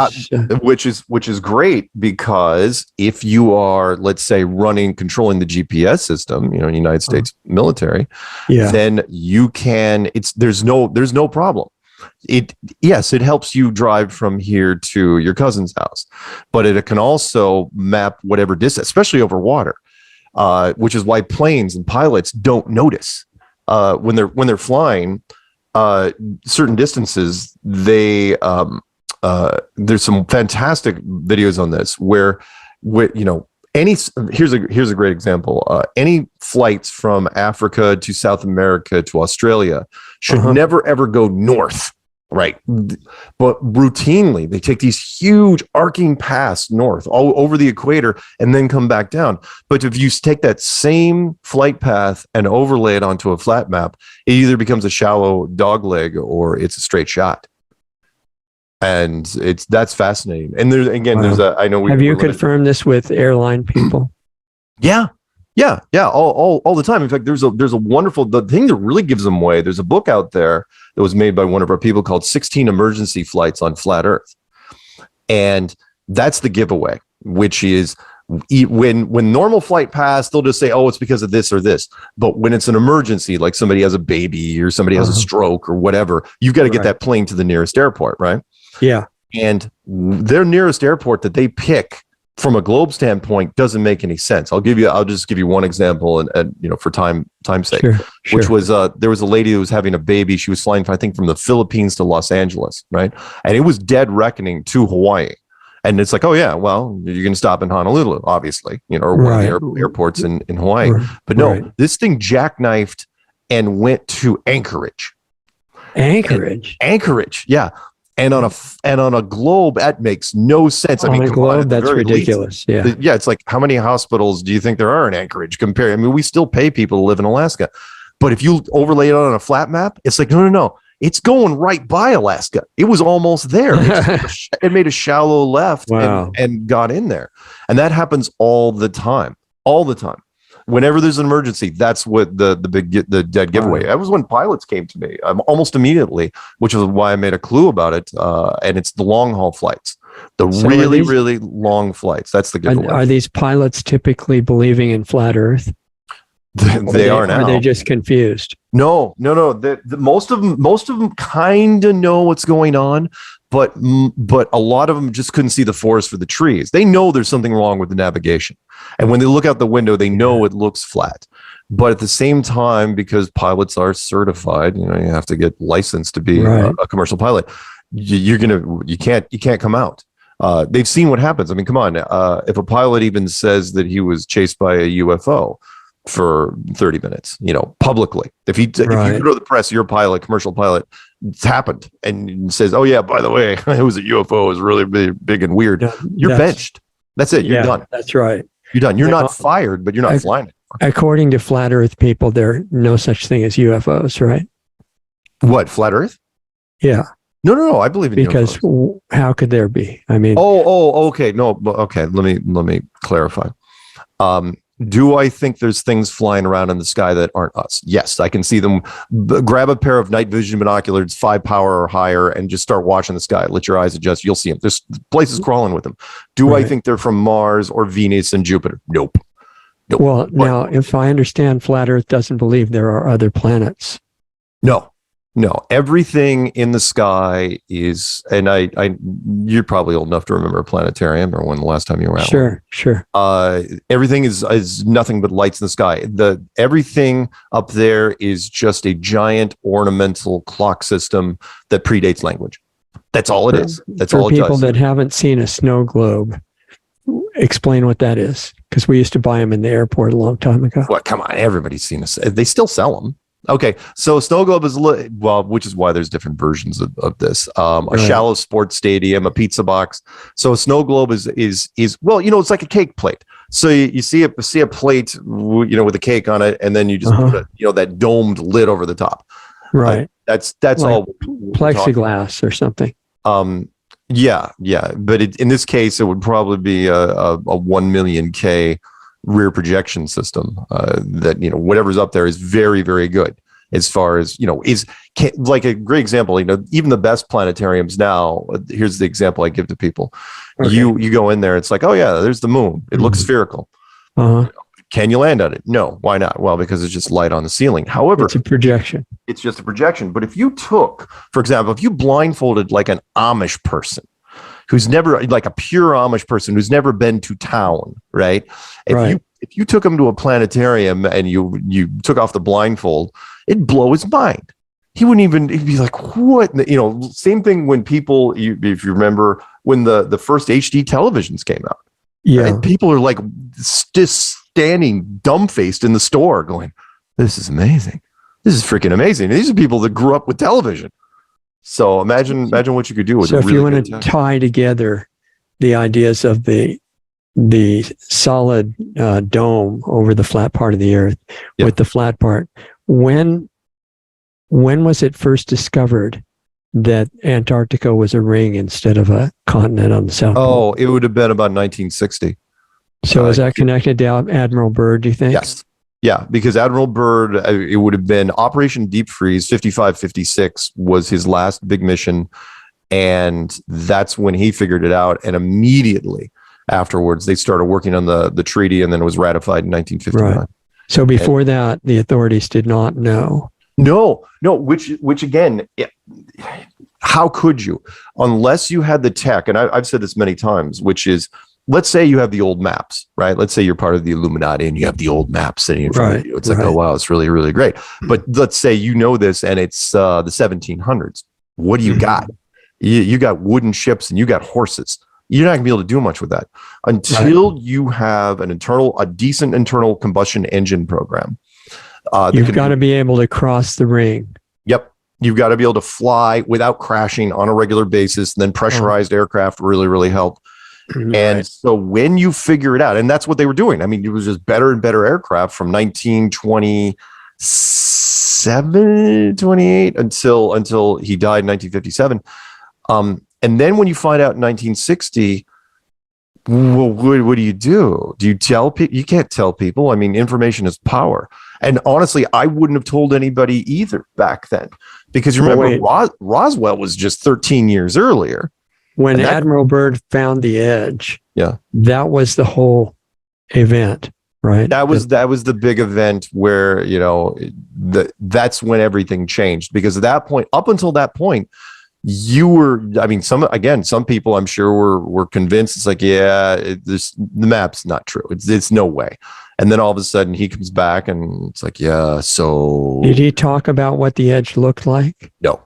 which is great, because if you are, let's say, controlling the GPS system, United States military, then you can. There's no problem. It helps you drive from here to your cousin's house, but it can also map whatever distance, especially over water, which is why planes and pilots don't notice when they're flying certain distances. There's some fantastic videos on this where here's a great example. Any flights from Africa to South America to Australia should never ever go north, right? But routinely they take these huge arcing paths north all over the equator and then come back down. But if you take that same flight path and overlay it onto a flat map, it either becomes a shallow dogleg or it's a straight shot. And that's fascinating. And there's I know have you confirmed this with airline people? Yeah, all the time. In fact, there's a wonderful, the thing that really gives them away. There's a book out there that was made by one of our people called 16 Emergency Flights on Flat Earth, and that's the giveaway. Which is when normal flight paths, they'll just say, oh, it's because of this or this. But when it's an emergency, like somebody has a baby or somebody has a stroke or whatever, you've got to get that plane to the nearest airport, right? Yeah. And their nearest airport that they pick from a globe standpoint doesn't make any sense. I'll just give you one example, and for time's sake, Sure. which was there was a lady who was having a baby. She was flying, I think, from the Philippines to Los Angeles, right? And it was dead reckoning to Hawaii. And it's like, oh yeah, well, you're going to stop in Honolulu, obviously, or one of the airports in Hawaii. Right. But no, this thing jackknifed and went to Anchorage. Anchorage, yeah. And on a globe, that makes no sense. I mean, on a globe, that's ridiculous. Yeah, it's like, how many hospitals do you think there are in Anchorage compared? I mean, we still pay people to live in Alaska, but if you overlay it on a flat map, it's like, no. It's going right by Alaska. It was almost there. It made a shallow left and got in there. And that happens all the time. Whenever there's an emergency, that's what the dead giveaway. That was when pilots came to me almost immediately, which is why I made a clue about it. And it's the long haul flights, really long flights. That's the giveaway. Are these pilots typically believing in flat Earth? They are now. Are they just confused? No. Most of them kind of know what's going on, but a lot of them just couldn't see the forest for the trees. They know there's something wrong with the navigation, and when they look out the window, they know it looks flat. But at the same time, because pilots are certified, you have to get licensed to be a commercial pilot. You can't come out. They've seen what happens. I mean, come on. If a pilot even says that he was chased by a UFO for 30 minutes, publicly. If you go to the press, you're a pilot, commercial pilot, it's happened, and says, oh yeah, by the way, it was a UFO, it was really big and weird. You're benched. That's it. You're done. That's right. You're done. You're not fired, but you're not flying anymore. According to flat Earth people, there are no such thing as UFOs, right? What, flat Earth? Yeah. No. I believe in because UFOs. How could there be? I mean, okay. No, okay. Let me clarify. Do I think there's things flying around in the sky that aren't us? Yes, I can see them. Grab a pair of night vision binoculars, 5 power or higher, and just start watching the sky. Let your eyes adjust. You'll see them. There's places crawling with them. Do I think they're from Mars or Venus and Jupiter? Nope. Well, now, if I understand, flat Earth doesn't believe there are other planets. No, everything in the sky is, and you're probably old enough to remember a planetarium or when the last time you were out. Sure. Everything is nothing but lights in the sky. Everything up there is just a giant ornamental clock system that predates language. That's all it is. That's all it does. For people that haven't seen a snow globe, explain what that is, because we used to buy them in the airport a long time ago. Well, come on, everybody's seen this. They still sell them. Okay, so a snow globe is which is why there's different versions of this. A shallow sports stadium, a pizza box. So a snow globe is well, it's like a cake plate. So you see a plate, with a cake on it, and then you just put that domed lid over the top. Right. That's like all plexiglass or something. Yeah. But in this case, it would probably be a 1 million K rear projection system that whatever's up there is very, very good as far as like a great example. Even the best planetariums now, here's the example I give to people. You go in there, it's like, oh yeah, there's the moon, it looks spherical. Can you land on it? No. Why not? Well, because it's just light on the ceiling. However, it's a projection. It's just a projection. But if you took, for example, if you blindfolded like an Amish person who's never, like a pure Amish person who's never been to town, right? If you took him to a planetarium and you took off the blindfold, it'd blow his mind. He'd be like, what? Same thing when people, if you remember, when the first HD televisions came out. Yeah. Right? People are like just standing dumbfaced in the store going, this is amazing. This is freaking amazing. These are people that grew up with television. So imagine what you could do with it. So if you want to tie together the ideas of the solid dome over the flat part of the Earth with the flat part, when was it first discovered that Antarctica was a ring instead of a continent on the South Pole? It would have been about 1960. So is that connected to Admiral Byrd, do you think? Yes. Yeah, because Admiral Byrd, it would have been Operation Deep Freeze 55-56 was his last big mission. And that's when he figured it out. And immediately afterwards, they started working on the treaty, and then it was ratified in 1959. Right. So before that, the authorities did not know. No, which again, how could you? Unless you had the tech, and I've said this many times, which is let's say you have the old maps, right? Let's say you're part of the Illuminati and you have the old maps sitting in front of you. It's like, oh, wow, it's really, really great. But let's say you know this and it's the 1700s. What do you got? You got wooden ships and you got horses. You're not going to be able to do much with that until you have a decent internal combustion engine program. You've got to be able to cross the ring. Yep. You've got to be able to fly without crashing on a regular basis. And then pressurized aircraft really, really help. And so when you figure it out, and that's what they were doing. I mean, it was just better and better aircraft from 1927, 28 until he died in 1957. And then when you find out in 1960, well, what do? Do you tell people? You can't tell people. I mean, information is power. And honestly, I wouldn't have told anybody either back then, because you remember Roswell was just 13 years earlier. When Admiral Byrd found the edge, that was the whole event, right? That was the big event where, you know, that's when everything changed, because at that point, up until that point, you were, I mean, some people I'm sure were convinced. It's like, the map's not true. It's no way. And then all of a sudden he comes back and it's like, so did he talk about what the edge looked like? No.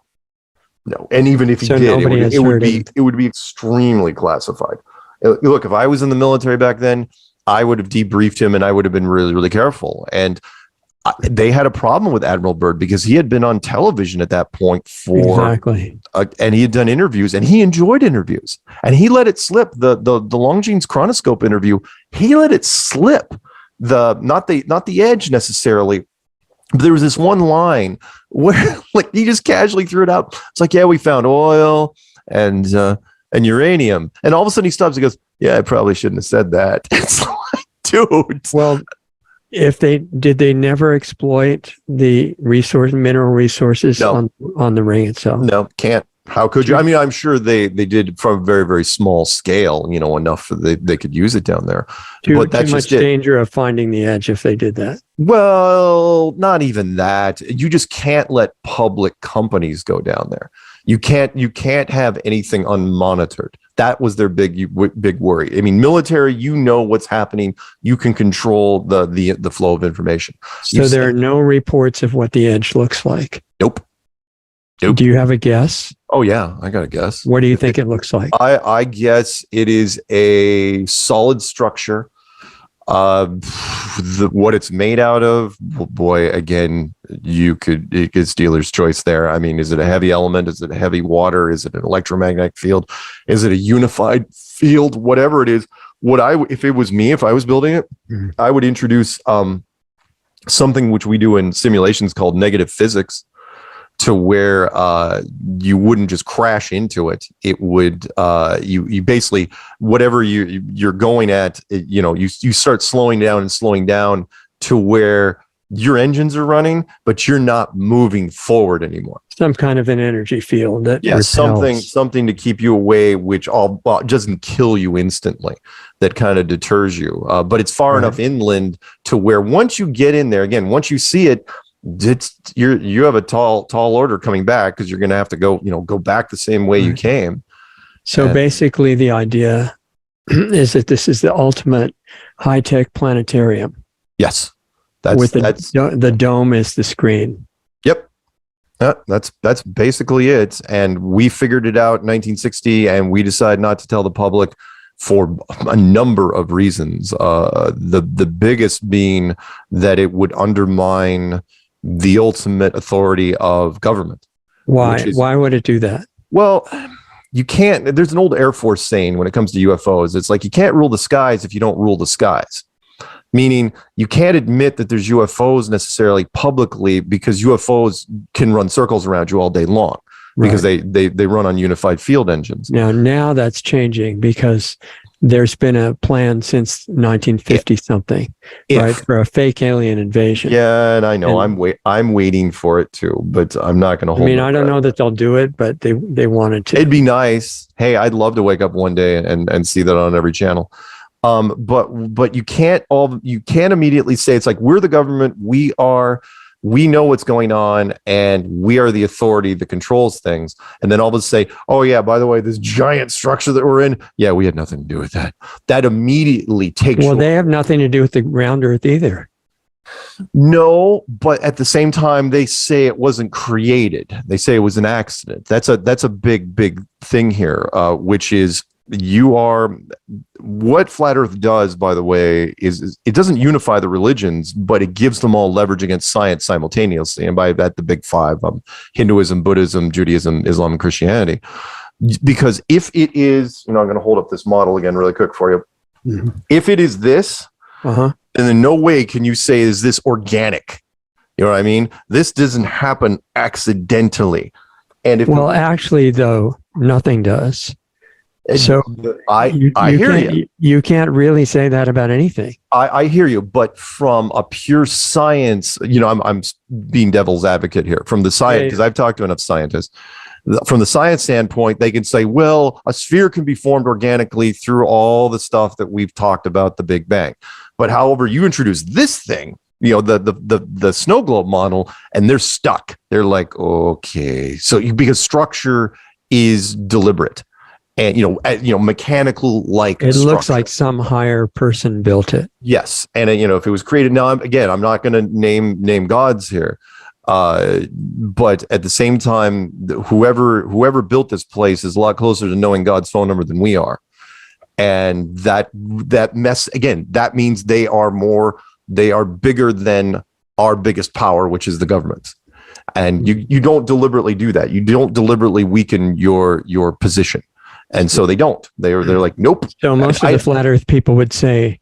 And even if he did, it would be extremely classified. Look, if I was in the military back then, I would have debriefed him and I would have been really, really careful. And they had a problem with Admiral Byrd because he had been on television at that point and he had done interviews and he enjoyed interviews and he let it slip. The Longines Chronoscope interview, he let it slip. Not the edge necessarily. But there was this one line where, like, he just casually threw it out. It's like, we found oil and uranium, and all of a sudden he stops and goes, I probably shouldn't have said that. It's like, dude. Well, did they never exploit the mineral resources on the ring itself? No, can't. How could you? I mean, I'm sure they did from a very, very small scale, you know, enough for they could use it down there. But that's too much danger of finding the edge if they did that. Well, not even that. You just can't let public companies go down there. You can't have anything unmonitored. That was their big worry. I mean, military, you know what's happening. You can control the flow of information. So there are no reports of what the edge looks like. Nope. Do you have a guess? Oh yeah, I got a guess. What do you think it looks like? I guess it is a solid structure. What it's made out of, boy, again, it's dealer's choice there. I mean, is it a heavy element? Is it a heavy water? Is it an electromagnetic field? Is it a unified field? Whatever it is, if it was me, if I was building it, I would introduce something which we do in simulations called negative physics, to where you wouldn't just crash into it. It would you basically, whatever you're going at, you start slowing down to where your engines are running, but you're not moving forward anymore. Some kind of an energy field that repels. something to keep you away, which doesn't kill you instantly. That kind of deters you, but it's far enough inland to where once you get in there, again, once you see it, you have a tall order coming back, because you're going to have to go back the same way you came. So basically the idea is that this is the ultimate high-tech planetarium. Yes. The dome is the screen. Yep. That's basically it. And we figured it out in 1960, and we decided not to tell the public for a number of reasons. The biggest being that it would undermine the ultimate authority of government. Why would it do that? Well, you can't. There's an old Air Force saying when it comes to UFOs. It's like, you can't rule the skies if you don't rule the skies. Meaning you can't admit that there's UFOs necessarily publicly, because UFOs can run circles around you all day long. Because they run on unified field engines. Now that's changing, because there's been a plan since 1950 something, right, for a fake alien invasion. Yeah, and I know I'm waiting for it too, but I'm not going to hold. I mean, I don't know that they'll do it, but they wanted to. It'd be nice. Hey, I'd love to wake up one day and see that on every channel. But you can't immediately say it's like, we're the government. We are we know what's going on and we are the authority that controls things. And then all of us say, oh yeah, by the way, this giant structure that we're in, yeah, we had nothing to do with that. That immediately takes. Well, they have nothing to do with the round earth either. No, but at the same time, they say it wasn't created. They say it was an accident. That's a big thing here, which is what Flat Earth does, by the way, is it doesn't unify the religions, but it gives them all leverage against science simultaneously. And by that, the big five, Hinduism, Buddhism, Judaism, Islam, and Christianity. Because if it is, I'm going to hold up this model again really quick for you. Mm-hmm. If it is this, then in no way can you say, is this organic? You know what I mean? This doesn't happen accidentally. And actually, though, nothing does. So I hear you. You can't really say that about anything. I hear you, but from a pure science, I'm being devil's advocate here. From the science, because I've talked to enough scientists. From the science standpoint, they can say, well, a sphere can be formed organically through all the stuff that we've talked about the Big Bang. But however, you introduce this thing, the snow globe model, and they're stuck. They're like, okay, because structure is deliberate. And mechanical like it looks like some higher person built it. Yes, and if it was created now, I'm not going to name gods here, but at the same time, whoever built this place is a lot closer to knowing God's phone number than we are, and that mess again. That means they are bigger than our biggest power, which is the government. And you don't deliberately do that. You don't deliberately weaken your position. And so they don't. They're like, nope. So most of the flat Earth people would say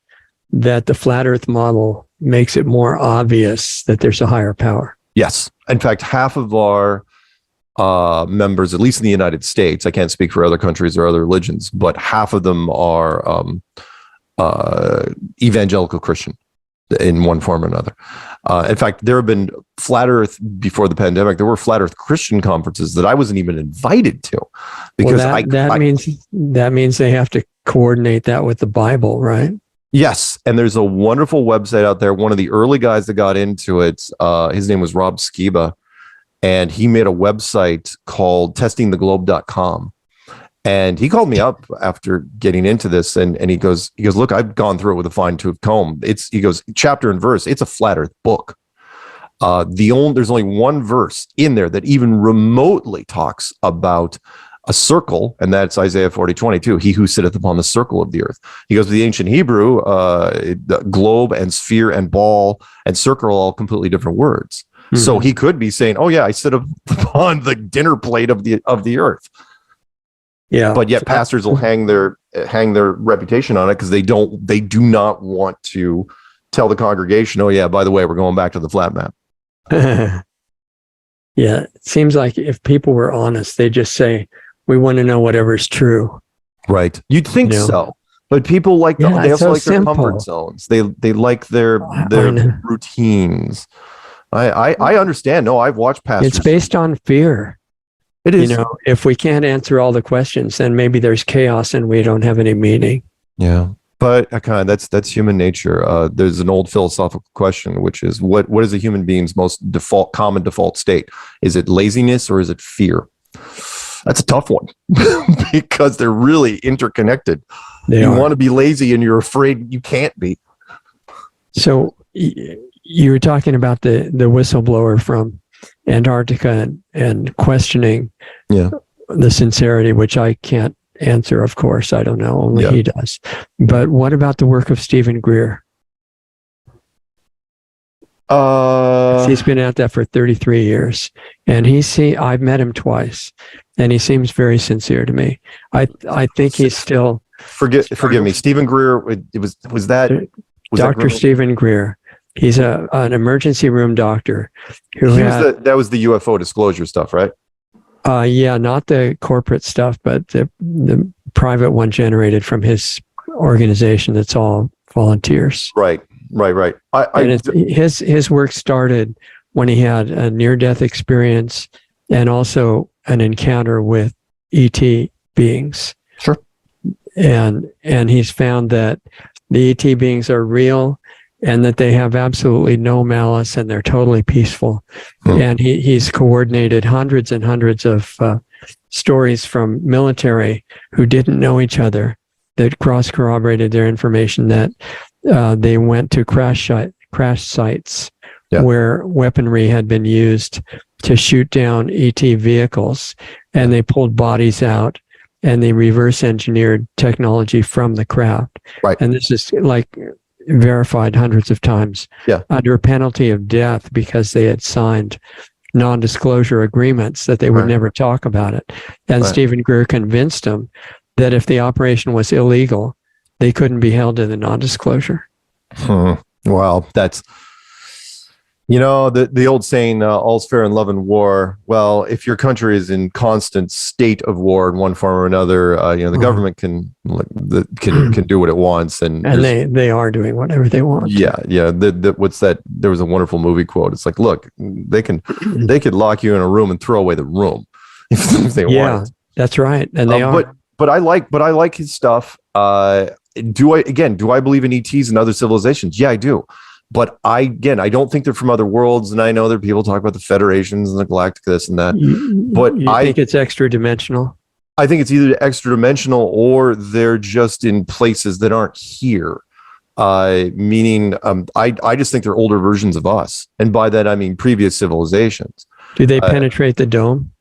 that the flat Earth model makes it more obvious that there's a higher power. Yes. In fact, half of our members, at least in the United States, I can't speak for other countries or other religions, but half of them are evangelical Christian in one form or another. In fact, there have been flat Earth before the pandemic. There were flat Earth Christian conferences that I wasn't even invited to, because that means they have to coordinate that with the Bible, right? Yes, and there's a wonderful website out there. One of the early guys that got into it, his name was Rob Skiba, and he made a website called testingtheglobe.com. And he called me up after getting into this, and he goes, look, I've gone through it with a fine-tooth comb. He goes, chapter and verse. It's a flat Earth book. There's only one verse in there that even remotely talks about a circle, and that's Isaiah 40:22. He who sitteth upon the circle of the earth. He goes to the ancient Hebrew, the globe and sphere and ball and circle are all completely different words. Mm-hmm. So he could be saying, oh yeah, I sit upon the dinner plate of the earth. Yeah, but yet pastors will hang their reputation on it because they do not want to tell the congregation, oh yeah, by the way, we're going back to the flat map. Yeah, it seems like if people were honest, they just say, we want to know whatever's true. Right. You'd think so. But people they also like their comfort zones. They like their routines. I understand. No, I've watched pastors. It's based on fear. It is. If we can't answer all the questions, then maybe there's chaos and we don't have any meaning. Yeah. But that's human nature. There's an old philosophical question, which is what is a human being's most common default state? Is it laziness or is it fear? That's a tough one because they're really interconnected. You want to be lazy and you're afraid you can't be. So you were talking about the whistleblower from Antarctica and questioning the sincerity, which I can't answer, of course. I don't know. Only he does. But what about the work of Stephen Greer? He's been at that for 33 years, and I've met him twice, and he seems very sincere to me. I think he's still. Forgive me, Stephen Greer. Was that Dr. Stephen Greer? He's an emergency room doctor that was the UFO disclosure stuff, right? Not the corporate stuff, but the private one generated from his organization. That's all volunteers. Right. His work started when he had a near-death experience and also an encounter with ET beings. Sure. And he's found that the ET beings are real, and that they have absolutely no malice and they're totally peaceful. And he's coordinated hundreds and hundreds of stories from military who didn't know each other that cross-corroborated their information, that they went to crash sites where weaponry had been used to shoot down ET vehicles, and they pulled bodies out and they reverse engineered technology from the craft. Right. And this is like verified hundreds of times under a penalty of death, because they had signed non-disclosure agreements that they would never talk about it. And Stephen Greer convinced them that if the operation was illegal, they couldn't be held to the non-disclosure. Well, that's, the old saying, all's fair in love and war. Well, if your country is in constant state of war in one form or another, the government can do what it wants, and they are doing whatever they want. Yeah. What's that? There was a wonderful movie quote. It's like, look, they could lock you in a room and throw away the room if they want. That's right, and they are. But I like his stuff. Do I believe in ETs and other civilizations? Yeah, I do. But I don't think they're from other worlds, and I know there are people talk about the Federations and the Galactic this and that. But I think it's extra dimensional. I think it's either extra dimensional or they're just in places that aren't here. Meaning, I just think they're older versions of us, and by that I mean previous civilizations. Do they penetrate the dome?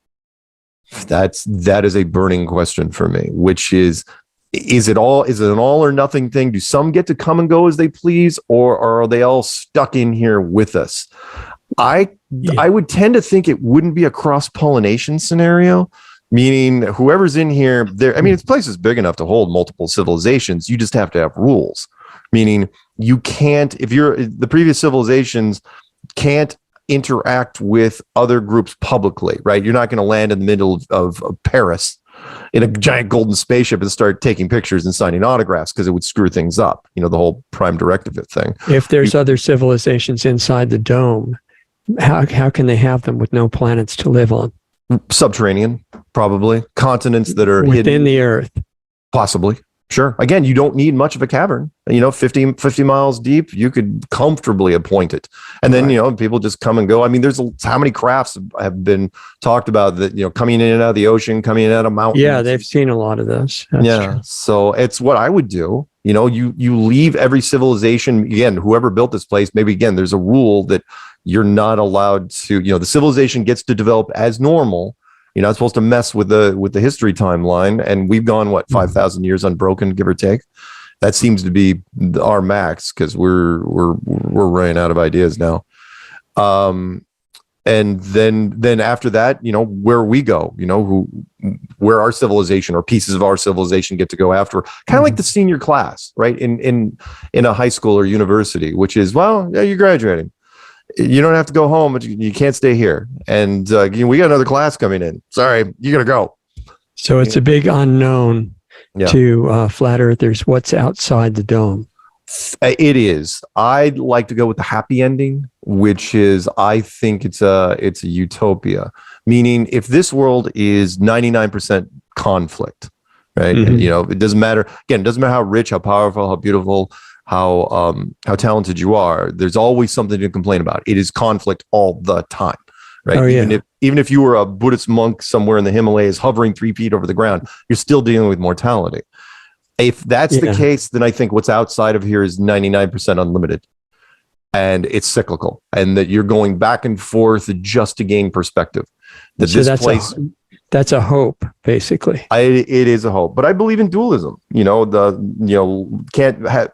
That is a burning question for me, which is it an all or nothing thing? Do some get to come and go as they please, or are they all stuck in here with us? I would tend to think it wouldn't be a cross-pollination scenario, meaning whoever's in here, this place is big enough to hold multiple civilizations. You just have to have rules, meaning you can't, the previous civilizations can't interact with other groups publicly, right? You're not going to land in the middle of Paris in a giant golden spaceship and start taking pictures and signing autographs, because it would screw things up. The whole prime directive thing. If there's other civilizations inside the dome, how can they have them with no planets to live on? Subterranean, probably. Continents that are within hidden. The Earth. Possibly. Sure. Again, you don't need much of a cavern. 50 miles deep, you could comfortably appoint it. And then, people just come and go. There's how many crafts have been talked about that, coming in and out of the ocean, coming in and out of mountains. Yeah, they've seen a lot of those. That's true. So it's what I would do. You leave every civilization, again, whoever built this place, maybe again, there's a rule that you're not allowed to, the civilization gets to develop as normal. You're not supposed to mess with the history timeline, and we've gone 5,000 years unbroken, give or take. That seems to be our max, because we're running out of ideas now. And then after that, where we go, where our civilization or pieces of our civilization get to go after, kind of like the senior class, right? In a high school or university, which is, you're graduating. You don't have to go home, but you can't stay here. And we got another class coming in. Sorry, you got to go. So it's a big unknown to flat earthers. What's outside the dome? It is. I'd like to go with the happy ending, which is, I think it's a utopia. Meaning, if this world is 99% conflict, right? And, it doesn't matter. Again, it doesn't matter how rich, how powerful, how beautiful, how talented you are. There's always something to complain about. It is conflict all the time, right? Even if you were a Buddhist monk somewhere in the Himalayas hovering 3 feet over the ground, you're still dealing with mortality. If that's the case, then I think what's outside of here is 99% unlimited, and it's cyclical, and that you're going back and forth just to gain perspective. That's a hope, basically. It is a hope, but I believe in dualism. Can't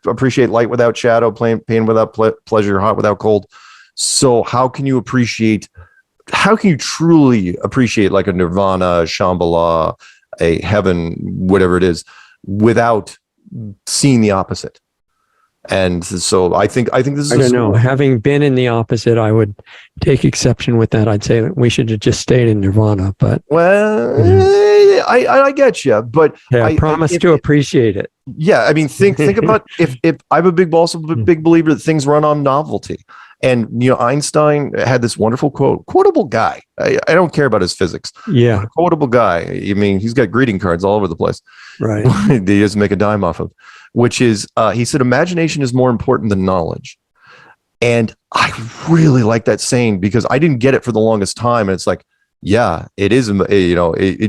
appreciate light without shadow, pain without pleasure, hot without cold. So how can you truly appreciate like a nirvana, a Shambhala, a heaven, whatever it is, without seeing the opposite? And so I think this is. I don't know. Having been in the opposite, I would take exception with that. I'd say that we should have just stayed in nirvana. But I get you. But I promise to appreciate it. Yeah, think about if I'm a big believer that things run on novelty. And Einstein had this wonderful quotable guy. I don't care about his physics. Yeah, quotable guy. He's got greeting cards all over the place. Right. He doesn't make a dime off of. Which is, he said, imagination is more important than knowledge. And I really like that saying because I didn't get it for the longest time. And it's like, yeah, it is,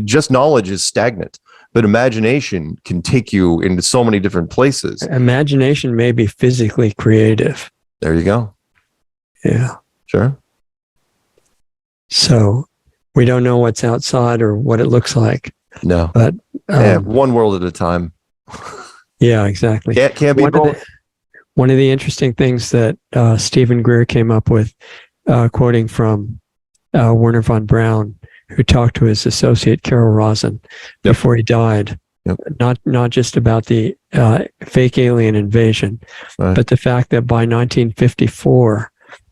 just knowledge is stagnant, but imagination can take you into so many different places. Imagination may be physically creative. There you go. Yeah. Sure. So we don't know what's outside or what it looks like. No. But one world at a time. Yeah, exactly. Can't be both. One of the interesting things that Stephen Greer came up with, quoting from Werner von Braun, who talked to his associate Carol Rosin before he died, not just about the fake alien invasion, but the fact that by 1954,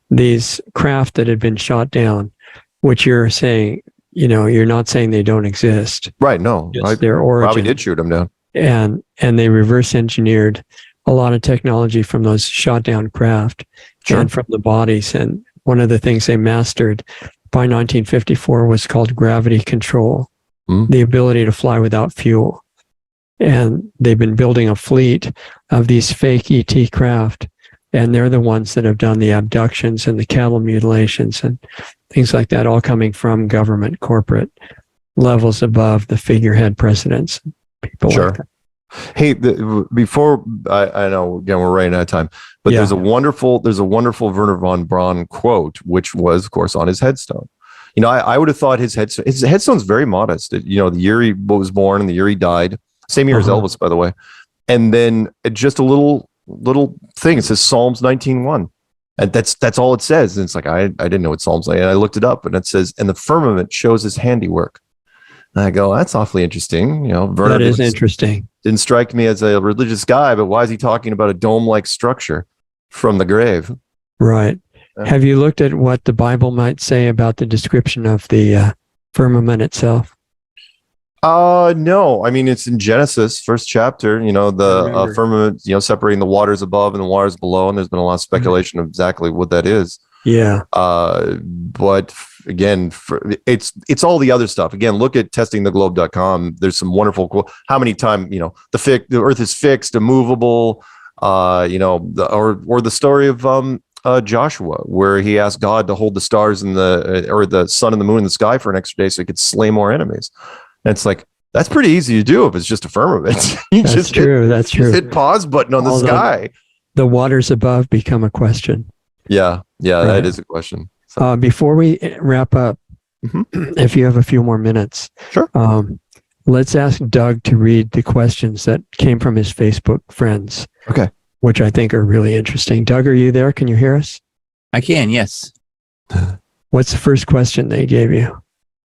these craft that had been shot down, which you're saying, you're not saying they don't exist. Right, no. Their origin. Probably did shoot them down. And they reverse engineered a lot of technology from those shot down craft and from the bodies. And one of the things they mastered by 1954 was called gravity control, the ability to fly without fuel. And they've been building a fleet of these fake ET craft, and they're the ones that have done the abductions and the cattle mutilations and things like that, all coming from government corporate levels above the figurehead presidents, people like that. Hey, before I know again we're running out of time, but there's a wonderful Werner von Braun quote, which was of course on his headstone. I would have thought his headstone's very modest. The year he was born and the year he died, same year as Elvis, by the way. And then just a little thing. It says Psalms 19:1, and that's all it says. And it's like I didn't know what Psalms. And I looked it up, and it says, "And the firmament shows his handiwork." And I go, that's awfully interesting. Werner that is interesting. Didn't strike me as a religious guy, but why is he talking about a dome-like structure from the grave? Right. Have you looked at what the Bible might say about the description of the firmament itself? No. I mean, it's in Genesis, first chapter. The firmament, separating the waters above and the waters below, and there's been a lot of speculation of exactly what that is. Yeah. But again, it's all the other stuff. Again, look at testingtheglobe.com. There's some wonderful how many times the earth is fixed, immovable, or the story of Joshua, where he asked God to hold the stars and the sun and the moon in the sky for an extra day so he could slay more enemies. And it's like, that's pretty easy to do if it's just a firmament. That's true. Hit pause button on the sky. The waters above become a question. Yeah, right. That is a question. So. Before we wrap up, if you have a few more minutes, sure. Let's ask Doug to read the questions that came from his Facebook friends. Okay. Which I think are really interesting. Doug, are you there? Can you hear us? I can, yes. What's the first question they gave you?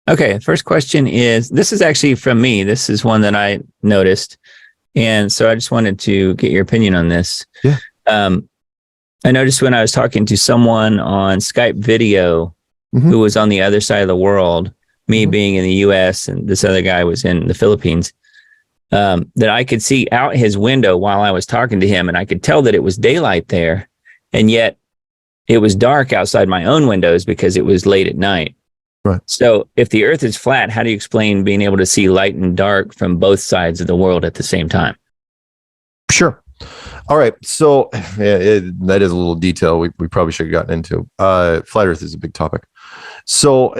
Okay, first question this is actually from me. This is one that I noticed. And so I just wanted to get your opinion on this. Yeah. I noticed when I was talking to someone on Skype video who was on the other side of the world, me being in the US and this other guy was in the Philippines, that I could see out his window while I was talking to him, and I could tell that it was daylight there, and yet it was dark outside my own windows because it was late at night. Right. So if the earth is flat, how do you explain being able to see light and dark from both sides of the world at the same time? Sure. All right. So that is a little detail we probably should have gotten into. Flat Earth is a big topic. So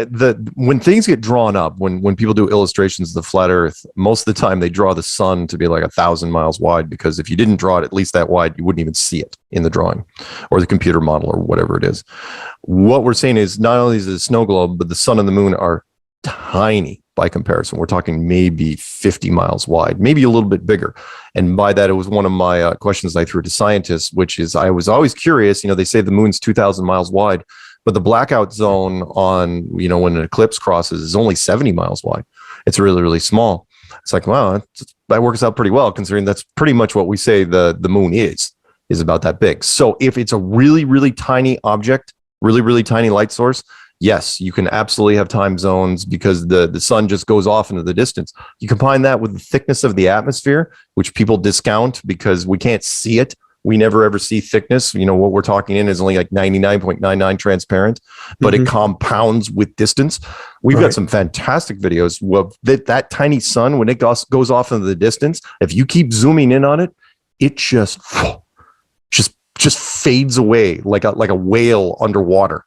when things get drawn up, when people do illustrations of the flat Earth, most of the time they draw the sun to be like 1,000 miles wide, because if you didn't draw it at least that wide, you wouldn't even see it in the drawing or the computer model or whatever it is. What we're saying is not only is it a snow globe, but the sun and the moon are tiny by comparison. We're talking maybe 50 miles wide, maybe a little bit bigger. And by that, it was one of my questions I threw to scientists, which is I was always curious. They say the moon's 2,000 miles wide, but the blackout zone on, when an eclipse crosses is only 70 miles wide. It's really, really small. It's like, wow, that works out pretty well, considering that's pretty much what we say the moon is about that big. So if it's a really, really tiny object, really, really tiny light source, yes, you can absolutely have time zones because the sun just goes off into the distance. You combine that with the thickness of the atmosphere, which people discount because we can't see it. We never ever see thickness. What we're talking in is only like 99.99 transparent, but it compounds with distance. We've got some fantastic videos of that tiny sun, when it goes off into the distance. If you keep zooming in on it, it just just fades away like a whale underwater.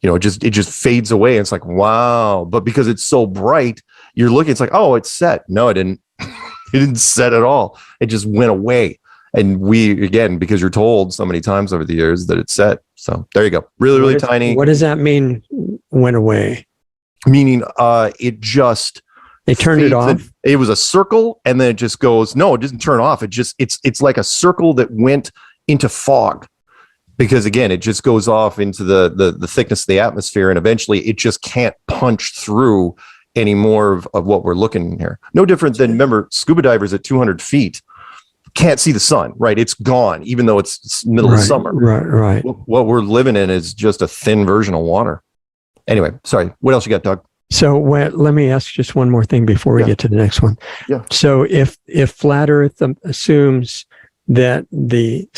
It just fades away. And it's like, wow. But because it's so bright, you're looking, it's like, oh, it's set. No, it didn't. It didn't set at all. It just went away. And we, again, because you're told so many times over the years that it's set. So there you go. Really, really tiny. What does that mean, went away? Meaning it just... They turned it off? It was a circle, and then it just goes, no, it doesn't turn off. It just, it's like a circle that went into fog. Because again, it just goes off into the thickness of the atmosphere, and eventually it just can't punch through any more of what we're looking here. No different than, remember, scuba divers at 200 feet can't see the sun, right? It's gone, even though it's middle of summer. Right. What we're living in is just a thin version of water. Anyway, sorry. What else you got, Doug? So let me ask just one more thing before we get to the next one. Yeah. So if flat Earth assumes that the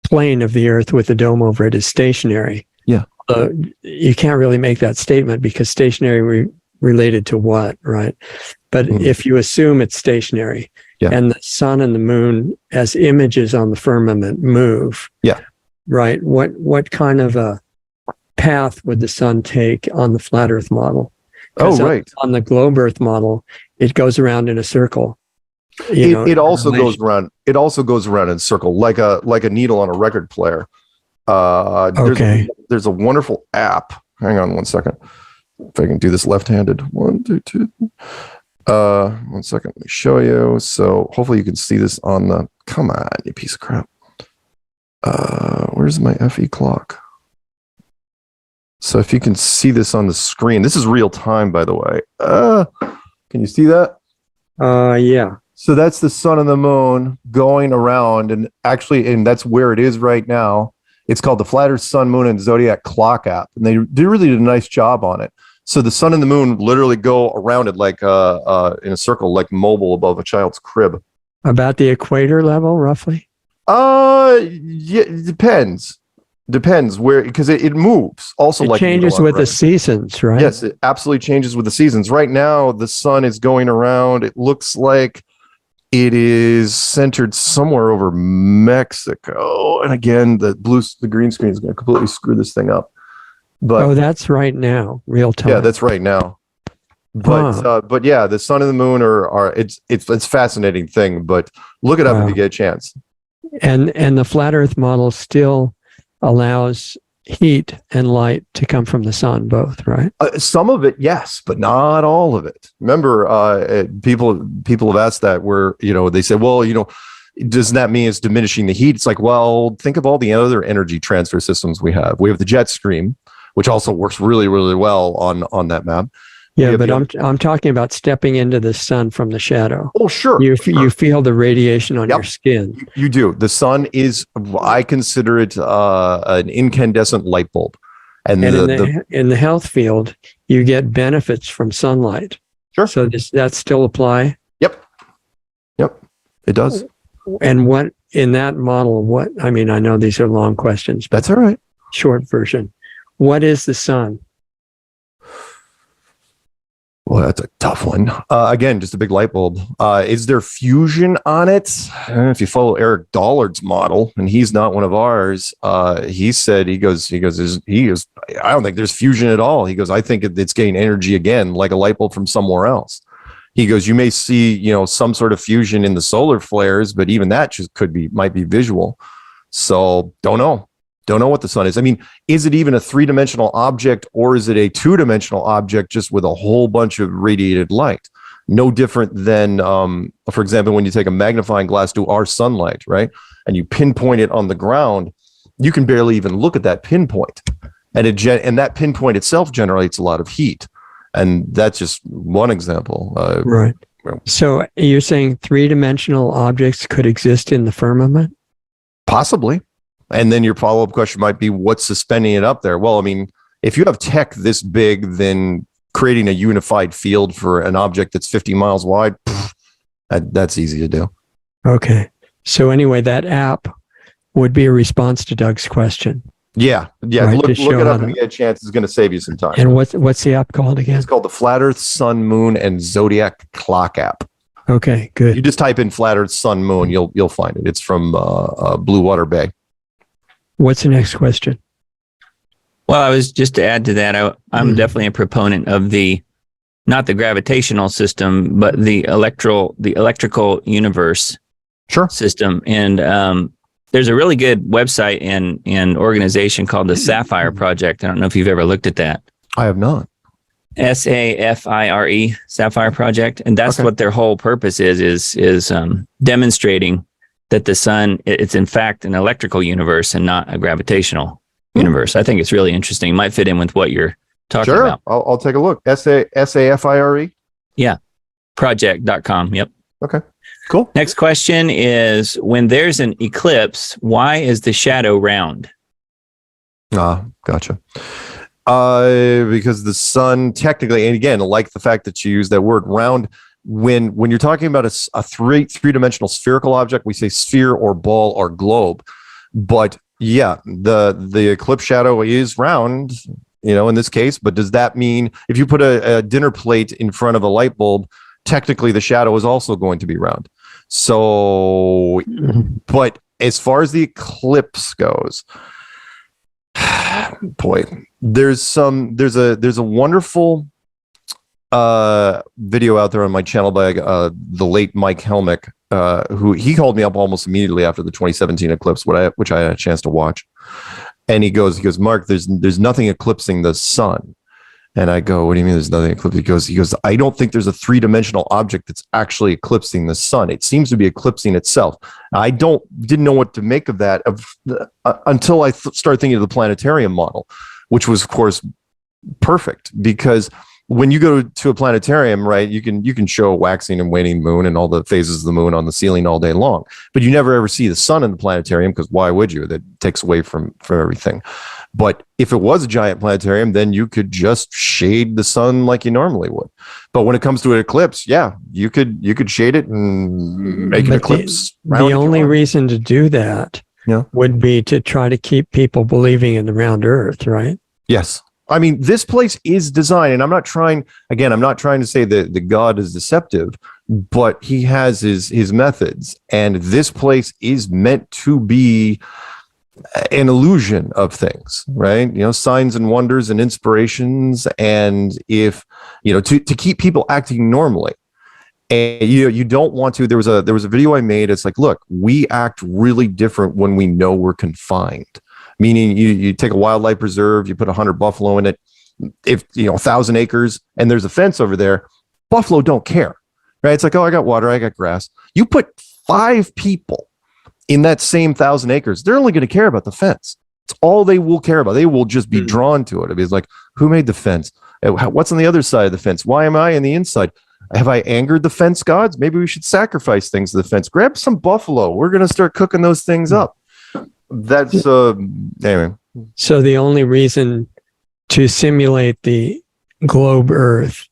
plane of the Earth with the dome over it is stationary, you can't really make that statement because stationary related to what, right? But if you assume it's stationary and the sun and the moon as images on the firmament move, right? What kind of a path would the sun take on the flat Earth model? Right. On the globe Earth model, it goes around in a circle. It also goes around. It also goes around in a circle, like a needle on a record player. There's a wonderful app. Hang on one second. If I can do this left-handed. 1, 2, 2. 1 second. Let me show you. So hopefully you can see this on the. Come on, you piece of crap. Where's my FE clock? So if you can see this on the screen, this is real time, by the way. Can you see that? Yeah. So that's the sun and the moon going around, and that's where it is right now. It's called the Flat Earth Sun, Moon, and Zodiac Clock app, and they really did a nice job on it. So the sun and the moon literally go around it like in a circle, like mobile above a child's crib. About the equator level, roughly? Yeah, it depends. Depends where, because it moves. Also, it changes with the seasons, right? Yes, it absolutely changes with the seasons. Right now, the sun is going around. It looks like it is centered somewhere over Mexico. And again, the green screen is going to completely screw this thing up. But that's right now, real time. Yeah, that's right now. But yeah, the sun and the moon are it's a fascinating thing. But look it up if you get a chance. And the flat Earth model still allows heat and light to come from the sun, both, right? Some of it, yes, but not all of it. Remember, people have asked that where, they say, well, doesn't that mean it's diminishing the heat? It's like, well, think of all the other energy transfer systems we have. We have the jet stream, which also works really, really well on that map. Yeah, but I'm talking about stepping into the sun from the shadow. Oh, sure. You feel the radiation on your skin. You do. The sun is, I consider it an incandescent light bulb. And in the health field, you get benefits from sunlight. Sure. So does that still apply? Yep, it does. And what in that model? I know these are long questions. That's all right. Short version. What is the sun? Well, that's a tough one. Again, just a big light bulb. Is there fusion on it? If you follow Eric Dollard's model, and he's not one of ours, he goes, I don't think there's fusion at all. He goes, I think it's getting energy again, like a light bulb from somewhere else. He goes, you may see, some sort of fusion in the solar flares, but even that might be visual. So don't know. Don't know what the sun is. Is it even a 3-dimensional object, or is it a 2-dimensional object just with a whole bunch of radiated light? No different than, for example, when you take a magnifying glass to our sunlight, right? And you pinpoint it on the ground, you can barely even look at that pinpoint. And that pinpoint itself generates a lot of heat. And that's just one example. Right. So you're saying 3-dimensional objects could exist in the firmament? Possibly. And then your follow-up question might be, what's suspending it up there? Well, if you have tech this big, then creating a unified field for an object that's 50 miles wide, that's easy to do. Okay. So anyway, that app would be a response to Doug's question. Yeah. Right, look it up and you get a chance. It's going to save you some time. And what's the app called again? It's called the Flat Earth Sun, Moon, and Zodiac Clock app. Okay, good. You just type in flat Earth, sun, moon, you'll find it. It's from Blue Water Bay. What's the next question? Well, I was just to add to that, I'm definitely a proponent of not the gravitational system, but the electrical universe system. And there's a really good website and organization called the Sapphire Project. I don't know if you've ever looked at that. I have not. SAFIRE, Sapphire Project. And that's what their whole purpose is demonstrating that the sun, it's in fact an electrical universe and not a gravitational universe. I think it's really interesting. It might fit in with what you're talking about. I'll take a look. SAFIRE? Yeah. Project.com. Yep. Okay. Cool. Next question is, when there's an eclipse, why is the shadow round? Gotcha. Because the sun technically, and again, like the fact that you use that word round, when you're talking about a three-dimensional spherical object, we say sphere or ball or globe. But yeah, the eclipse shadow is round, in this case. But does that mean if you put a dinner plate in front of a light bulb, technically the shadow is also going to be round? So, but as far as the eclipse goes, boy, there's a wonderful video out there on my channel by the late Mike Helmick, who he called me up almost immediately after the 2017 eclipse, which I had a chance to watch. And he goes, Mark, there's nothing eclipsing the sun. And I go, what do you mean there's nothing eclipsing? He goes, I don't think there's a three-dimensional object that's actually eclipsing the sun. It seems to be eclipsing itself. I didn't know what to make of that until I started thinking of the planetarium model, which was, of course, perfect, because when you go to a planetarium, right, you can show a waxing and waning moon and all the phases of the moon on the ceiling all day long, but you never ever see the sun in the planetarium, because why would you? That takes away from everything. But if it was a giant planetarium, then you could just shade the sun like you normally would. But when it comes to an eclipse, yeah, you could shade it and make an eclipse. The only reason to do that would be to try to keep people believing in the round Earth, right? Yes. I mean, this place is designed, and I'm not trying to say that the God is deceptive, but he has his methods, and this place is meant to be an illusion of things, right? Signs and wonders and inspirations, and if to keep people acting normally. And you don't want to. There was a video I made. It's like, look, we act really different when we know we're confined. Meaning, you take a wildlife preserve, you put 100 buffalo in it. If 1,000 acres and there's a fence over there, buffalo don't care, right? It's like, oh, I got water, I got grass. You put 5 people in that same 1,000 acres, they're only going to care about the fence. It's all they will care about. They will just be drawn to it. It's like, who made the fence? What's on the other side of the fence? Why am I on the inside? Have I angered the fence gods? Maybe we should sacrifice things to the fence. Grab some buffalo. We're going to start cooking those things up. That's anyway. So the only reason to simulate the globe Earth,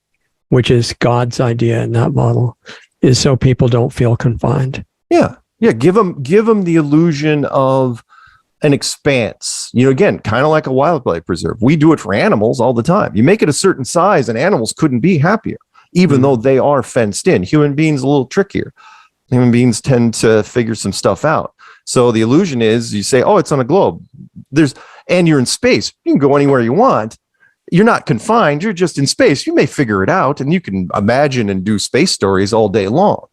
which is God's idea in that model, is so people don't feel confined. Yeah. Give them the illusion of an expanse. Again, kind of like a wildlife preserve. We do it for animals all the time. You make it a certain size, and animals couldn't be happier, even though they are fenced in. Human beings a little trickier. Human beings tend to figure some stuff out. So the illusion is, you say, oh, it's on a globe. And you're in space. You can go anywhere you want. You're not confined. You're just in space. You may figure it out, and you can imagine and do space stories all day long.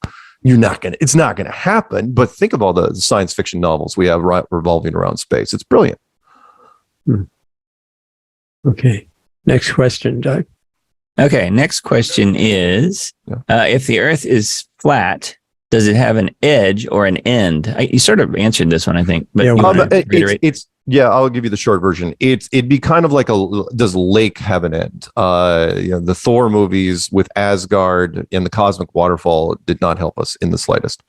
It's not going to happen. But think of all the science fiction novels we have revolving around space. It's brilliant. Okay. Next question, Doug. Okay. Next question is, if the Earth is flat, does it have an edge or an end? You sort of answered this one, I think. But I'll give you the short version. It'd be kind of like does lake have an end? The Thor movies with Asgard and the cosmic waterfall did not help us in the slightest.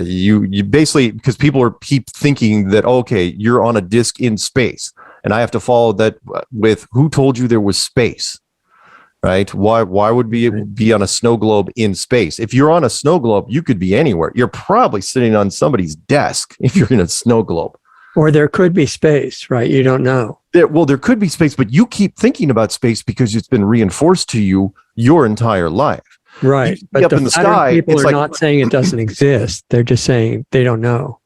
You basically, because people keep thinking that, okay, you're on a disc in space, and I have to follow that with who told you there was space? Right? Why would we be on a snow globe in space? If you're on a snow globe, you could be anywhere. You're probably sitting on somebody's desk if you're in a snow globe. Or there could be space, right? You don't know. There could be space, but you keep thinking about space because it's been reinforced to you your entire life. Right. But up the in the flat Earth sky, people it's are like, not saying it doesn't exist. They're just saying they don't know.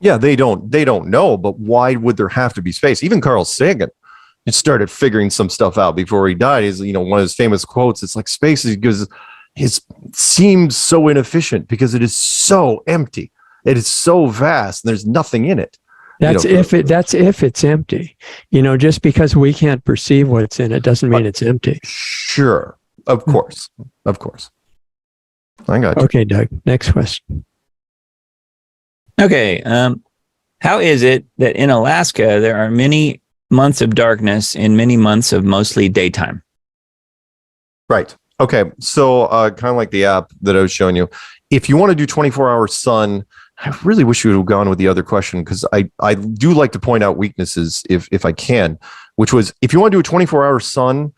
yeah, they don't know, but why would there have to be space? Even Carl Sagan started figuring some stuff out before he died. Is, one of his famous quotes, it's like space is because it seems so inefficient because it is so empty. It is so vast and there's nothing in it. That's if it's empty. Just because we can't perceive what's in it doesn't mean it's empty. Sure. Of course. Of course. I got you. Okay, Doug. Next question. Okay. How is it that in Alaska there are many months of darkness and many months of mostly daytime? Right. Okay. So kind of like the app that I was showing you, if you want to do 24-hour sun, I really wish you would have gone with the other question, because I do like to point out weaknesses if I can, which was, if you want to do a 24-hour sun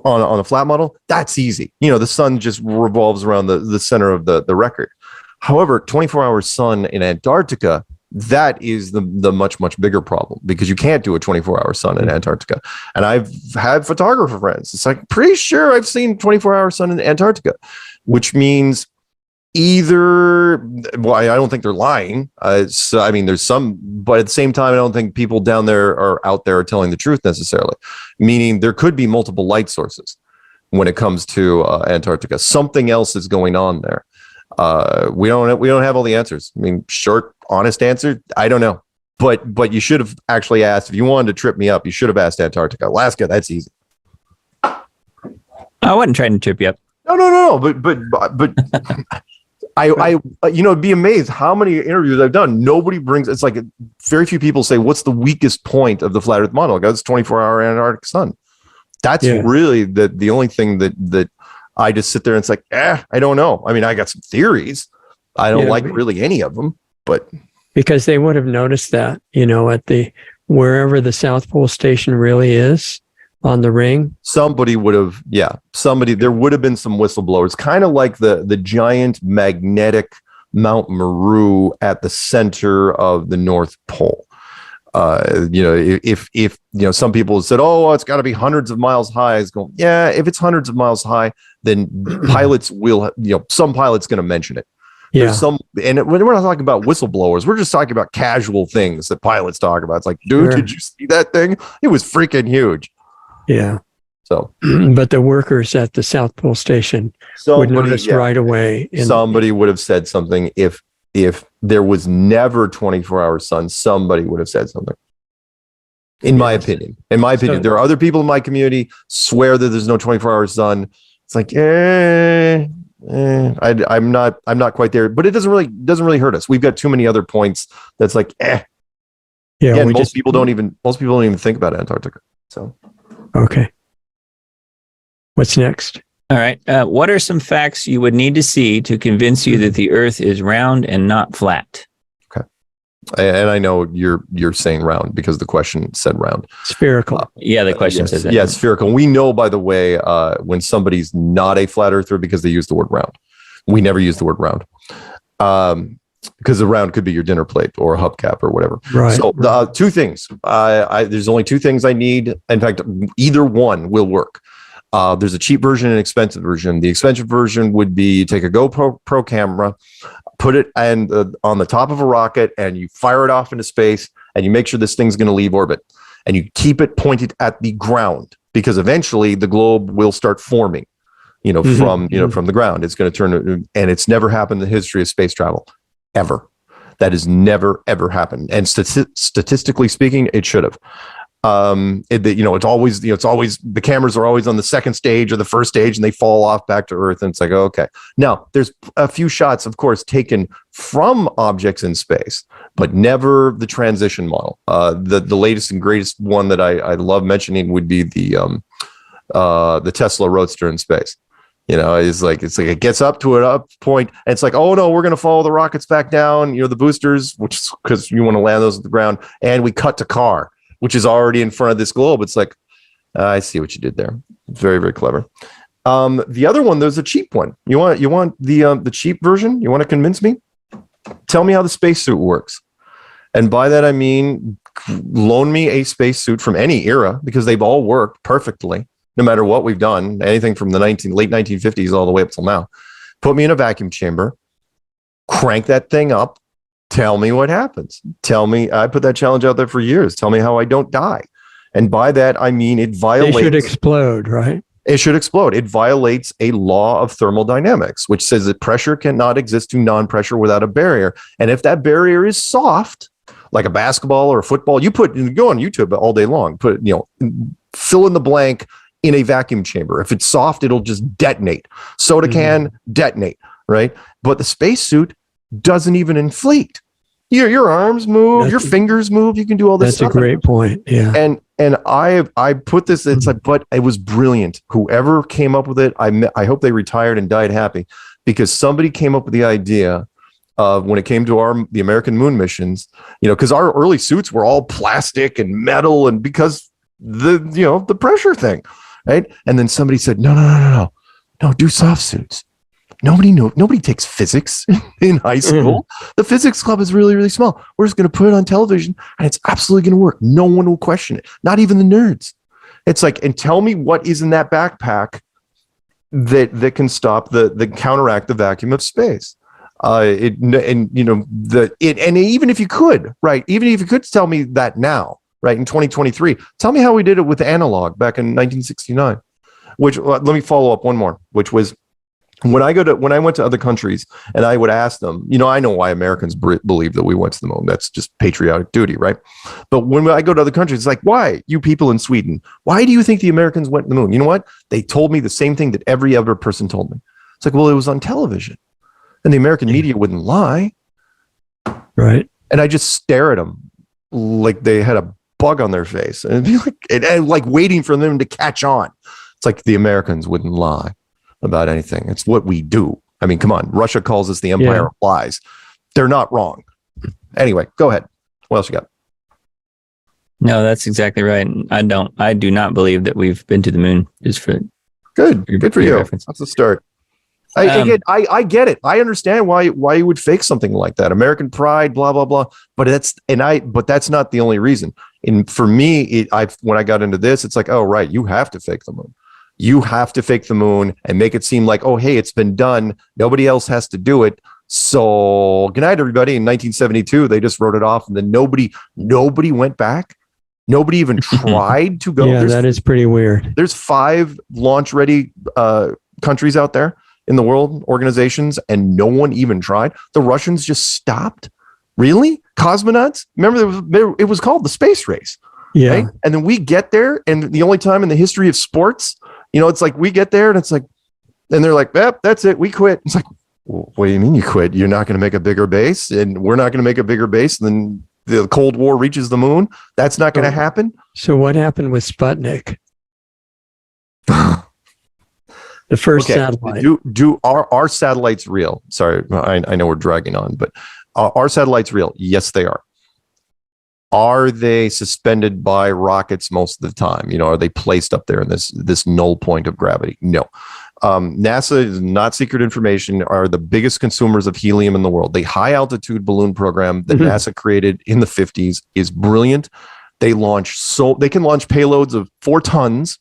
on a flat model, that's easy. The sun just revolves around the center of the record. However, 24-hour sun in Antarctica, that is the much, much bigger problem, because you can't do a 24-hour sun in Antarctica. And I've had photographer friends. It's like, pretty sure I've seen 24-hour sun in Antarctica, which means either, well, I don't think they're lying. So, I mean, there's some, but at the same time, I don't think people down there are out there telling the truth necessarily, meaning there could be multiple light sources when it comes to Antarctica. Something else is going on there. We don't have all the answers. I mean, short, honest answer, I don't know. But you should have actually asked, if you wanted to trip me up, you should have asked Antarctica. Alaska, that's easy. I wasn't trying to trip you up. No. But I it'd be amazed how many interviews I've done. Nobody brings, it's like very few people say, what's the weakest point of the flat Earth model? It's 24-hour Antarctic sun. That's really the only thing that I just sit there and it's like, I don't know. I mean, I got some theories. I don't like really any of them, but because they would have noticed that, at wherever the South Pole Station really is on the ring. Somebody would have, there would have been some whistleblowers, kind of like the giant magnetic Mount Meru at the center of the North Pole. If some people said, oh, it's got to be hundreds of miles high, is going, if it's hundreds of miles high, then pilots will, some pilot's going to mention it. Yeah. There's and we're not talking about whistleblowers. We're just talking about casual things that pilots talk about. It's like, dude, did you see that thing? It was freaking huge. Yeah. So, but the workers at the South Pole Station would notice right away. Somebody would have said something. If there was never 24-hour sun, somebody would have said something. In my opinion, there are other people in my community swear that there's no 24-hour sun. It's like, I'm not quite there, but it doesn't really hurt us. We've got too many other points that's like, Yeah, most people don't even think about Antarctica. So, okay. What's next? All right. What are some facts you would need to see to convince you that the Earth is round and not flat? Okay. And I know you're saying round because the question said round. Spherical. Yeah, the question says that. Yeah, spherical. We know, by the way, when somebody's not a flat earther because they use the word round. We never use the word round. Because the round could be your dinner plate or a hubcap or whatever. Right. So two things. There's only two things I need. In fact, either one will work. There's a cheap version and an expensive version. The expensive version would be you take a GoPro camera, put it on the top of a rocket, and you fire it off into space, and you make sure this thing's going to leave orbit, and you keep it pointed at the ground, because eventually the globe will start forming, from the ground. It's going to turn, and it's never happened in the history of space travel, ever. That has never ever happened, and statistically speaking, it should have. It's always the cameras are always on the second stage or the first stage, and they fall off back to Earth, and it's like, okay. Now there's a few shots, of course, taken from objects in space, but never the transition model. The latest and greatest one that I love mentioning would be the Tesla Roadster in space. It's like it gets up to an up point, and it's like, oh no, we're going to follow the rockets back down, the boosters, which is because you want to land those at the ground, and we cut to car, which is already in front of this globe. It's like, I see what you did there. Very, very clever. The other one, there's a cheap one. You want the cheap version? You want to convince me? Tell me how the spacesuit works. And by that, I mean, loan me a spacesuit from any era, because they've all worked perfectly, no matter what we've done, anything from the late 1950s all the way up till now. put me in a vacuum chamber, crank that thing up, tell me what happens. Tell me, I put that challenge out there for years. Tell me how I don't die. And by that, I mean it violates. It should explode, right? It should explode. It violates a law of thermodynamics, which says that pressure cannot exist to non-pressure without a barrier. And if that barrier is soft, like a basketball or a football, you go on YouTube all day long, fill in the blank in a vacuum chamber. If it's soft, it'll just detonate. Soda can detonate, right? But the spacesuit doesn't even inflate. Your arms move, your fingers move. You can do all this stuff. That's a great point. Yeah. And I put this, it's like, but it was brilliant. Whoever came up with it, I hope they retired and died happy, because somebody came up with the idea of, when it came to the American moon missions, because our early suits were all plastic and metal, and because the pressure thing, right? And then somebody said, no, do soft suits. Nobody takes physics in high school. The physics club is really, really small. We're just going to put it on television and it's absolutely going to work. No one will question it. Not even the nerds. It's like, and tell me what is in that backpack that can stop the counteract the vacuum of space. And even if you could, right? Even if you could tell me that now, right? In 2023, tell me how we did it with analog back in 1969, which let me follow up one more, which was, when I went to other countries and I would ask them, I know why Americans believe that we went to the moon. That's just patriotic duty, right? But when I go to other countries, it's like, why, you people in Sweden, why do you think the Americans went to the moon? You know what? They told me the same thing that every other person told me. It's like, well, it was on television and the American media wouldn't lie. Right. And I just stare at them like they had a bug on their face and be like, and like waiting for them to catch on. It's like the Americans wouldn't lie about anything. It's what we do. I mean, come on. Russia calls us the empire of lies. They're not wrong. Anyway, go ahead. What else you got? No, that's exactly right. I do not believe that we've been to the moon. Just for good for you. Reference. That's a start. I get it. I understand why you would fake something like that. American pride, blah blah blah. But that's not the only reason. And for me, when I got into this, it's like, oh right, you have to fake the moon. You have to fake the moon and make it seem like, oh, hey, it's been done. Nobody else has to do it. So good night, everybody. In 1972, they just wrote it off. And then nobody went back. Nobody even tried to go. Yeah, that is pretty weird. There's 5 launch-ready countries out there in the world, organizations, and no one even tried. The Russians just stopped. Really? Cosmonauts? Remember, it was called the space race. Yeah. Right? And then we get there, and the only time in the history of sports, it's like we get there and it's like, and they're like, that's it. We quit. It's like, well, what do you mean you quit? You're not going to make a bigger base, and we're not going to make a bigger base. And then the Cold War reaches the moon. That's not going to happen. So what happened with Sputnik? The first satellite. Do our satellites real? Sorry, I know we're dragging on, but are satellites real? Yes, they are. Are they suspended by rockets most of the time? Are they placed up there in this null point of gravity? No. NASA is not secret information, are the biggest consumers of helium in the world. The high altitude balloon program that NASA created in the 50s is brilliant. They can launch payloads of 4 tons.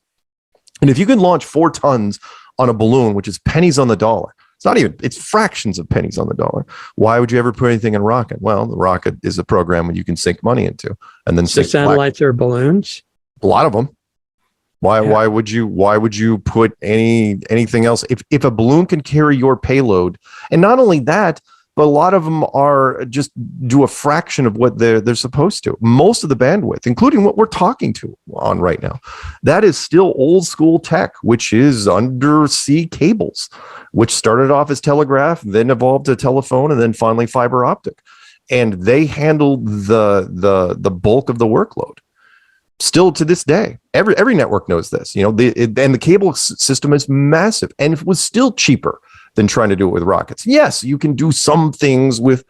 And if you can launch 4 tons on a balloon, which is pennies on the dollar, it's fractions of pennies on the dollar. Why would you ever put anything in a rocket? Well, the rocket is a program that you can sink money into, and then so satellites are balloons. A lot of them. Why would you put anything else? If a balloon can carry your payload, and not only that, but a lot of them are just do a fraction of what they're supposed to. Most of the bandwidth, including what we're talking to on right now, that is still old school tech, which is undersea cables, which started off as telegraph, then evolved to telephone, and then finally fiber optic. And they handled the bulk of the workload. Still to this day, every network knows this. And the cable system is massive, and it was still cheaper than trying to do it with rockets. Yes, you can do some things with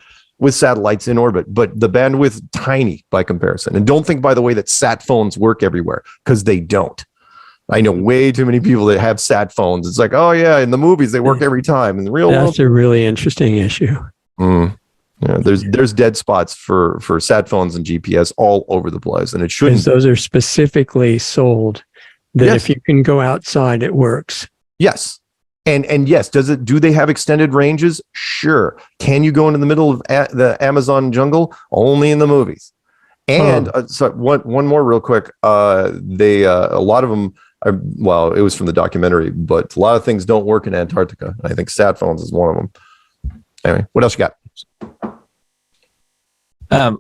satellites in orbit, but the bandwidth tiny by comparison. And don't think, by the way, that sat phones work everywhere, because they don't. I know way too many people that have sat phones. It's like, oh yeah, in the movies they work every time. In the real world, that's a really interesting issue. Yeah, there's dead spots for sat phones and GPS all over the place, and it shouldn't. Those are specifically sold that if you can go outside, it works. Yes. And yes, do they have extended ranges? Sure. Can you go into the middle of the Amazon jungle? Only in the movies. And so one more real quick. A lot of them are, well, it was from the documentary, but a lot of things don't work in Antarctica. I think sat phones is one of them. Anyway, what else you got?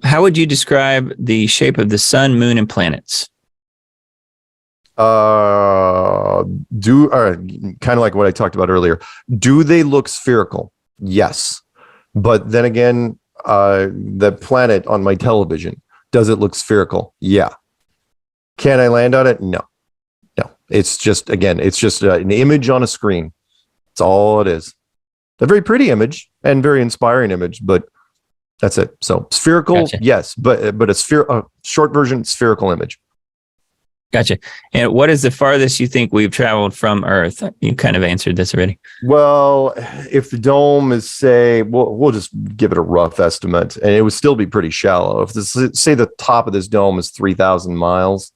How would you describe the shape of the sun, moon, and planets? Kind of like what I talked about earlier. Do they look spherical? Yes. But then again, the planet on my television, does it look spherical? Yeah. Can I land on it? No. It's just an image on a screen. That's all it is. A very pretty image and very inspiring image, but that's it. So spherical, gotcha. Yes, but a short version, spherical image. Gotcha. And what is the farthest you think we've traveled from Earth? You kind of answered this already. Well, if the dome is, say, we'll just give it a rough estimate, and it would still be pretty shallow. If say the top of this dome is 3,000 miles,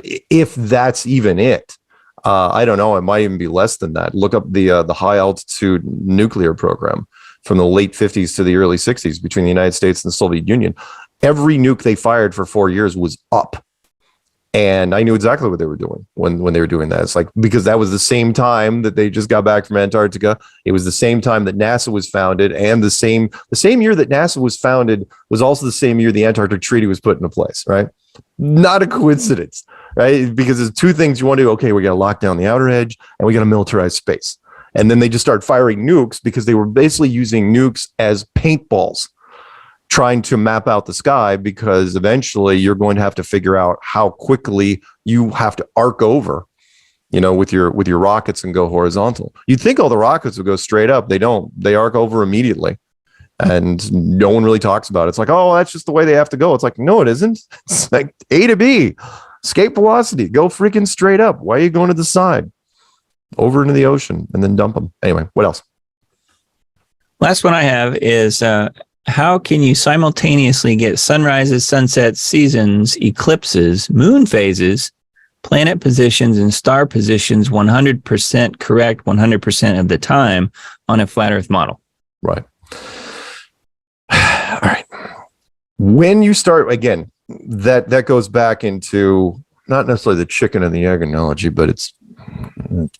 if that's even it, I don't know. It might even be less than that. Look up the high altitude nuclear program from the late 50s to the early 60s between the United States and the Soviet Union. Every nuke they fired for 4 years was up. And I knew exactly what they were doing when they were doing that. It's like, because that was the same time that they just got back from Antarctica. It was the same time that NASA was founded, and the same year that NASA was founded was also the same year the Antarctic Treaty was put into place, right? Not a coincidence, right? Because there's two things you want to do. Okay, we got to lock down the outer edge, and we got to militarize space. And then they just start firing nukes because they were basically using nukes as paintballs, trying to map out the sky, because eventually you're going to have to figure out how quickly you have to arc over, with your rockets and go horizontal. You'd think all the rockets would go straight up. They don't. They arc over immediately. And no one really talks about it. It's like, oh, that's just the way they have to go. It's like, no, it isn't. It's like A to B, escape velocity, go freaking straight up. Why are you going to the side? Over into the ocean and then dump them. Anyway, what else? Last one I have is, how can you simultaneously get sunrises, sunsets, seasons, eclipses, moon phases, planet positions, and star positions 100% correct 100% of the time on a flat Earth model? Right. All right. When you start, again, that goes back into not necessarily the chicken and the egg analogy, but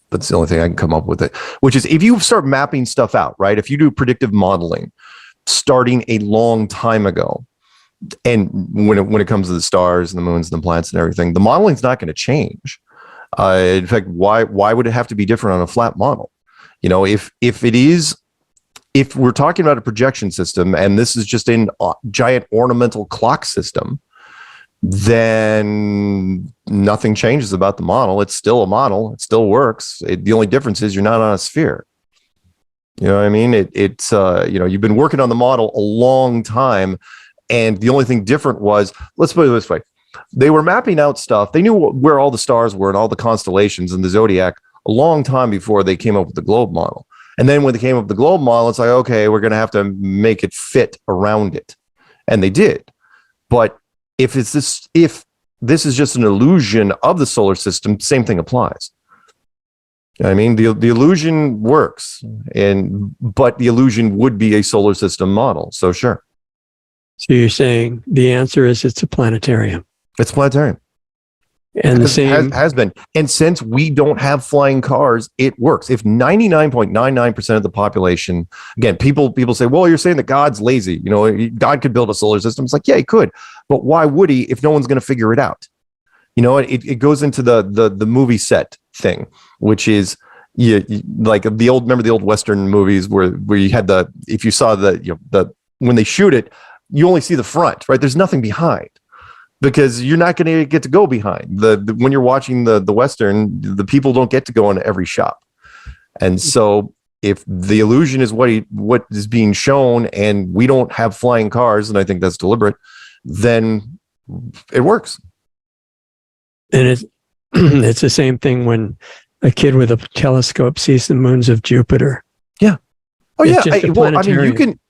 that's the only thing I can come up with it, which is if you start mapping stuff out, right? If you do predictive modeling starting a long time ago, and when it comes to the stars and the moons and the planets and everything, the modeling's not going to change. In fact, why would it have to be different on a flat model? If we're talking about a projection system and this is just a giant ornamental clock system, then nothing changes about the model. It's still a model. It still works. The only difference is you're not on a sphere. You know what I mean? You've been working on the model a long time, and the only thing different was, let's put it this way. They were mapping out stuff. They knew where all the stars were and all the constellations and the zodiac a long time before they came up with the globe model. And then when they came up with the globe model, it's like, okay, we're going to have to make it fit around it. And they did. But if this is just an illusion of the solar system, same thing applies. I mean, the illusion works, but the illusion would be a solar system model. So sure. So you're saying the answer is it's a planetarium. It's a planetarium. And the same has been. And since we don't have flying cars, it works. If 99.99% of the population, again, people say, well, you're saying that God's lazy. God could build a solar system. It's like, yeah, he could. But why would he if no one's going to figure it out? It goes into the movie set thing, which is remember the old Western movies where you had if you saw when they shoot it, you only see the front, right? There's nothing behind. Because you're not going to get to go behind when you're watching the Western, the people don't get to go into every shop. And so if the illusion is what is being shown and we don't have flying cars, and I think that's deliberate, then it works. And it's the same thing when a kid with a telescope sees the moons of Jupiter. Yeah. Oh yeah.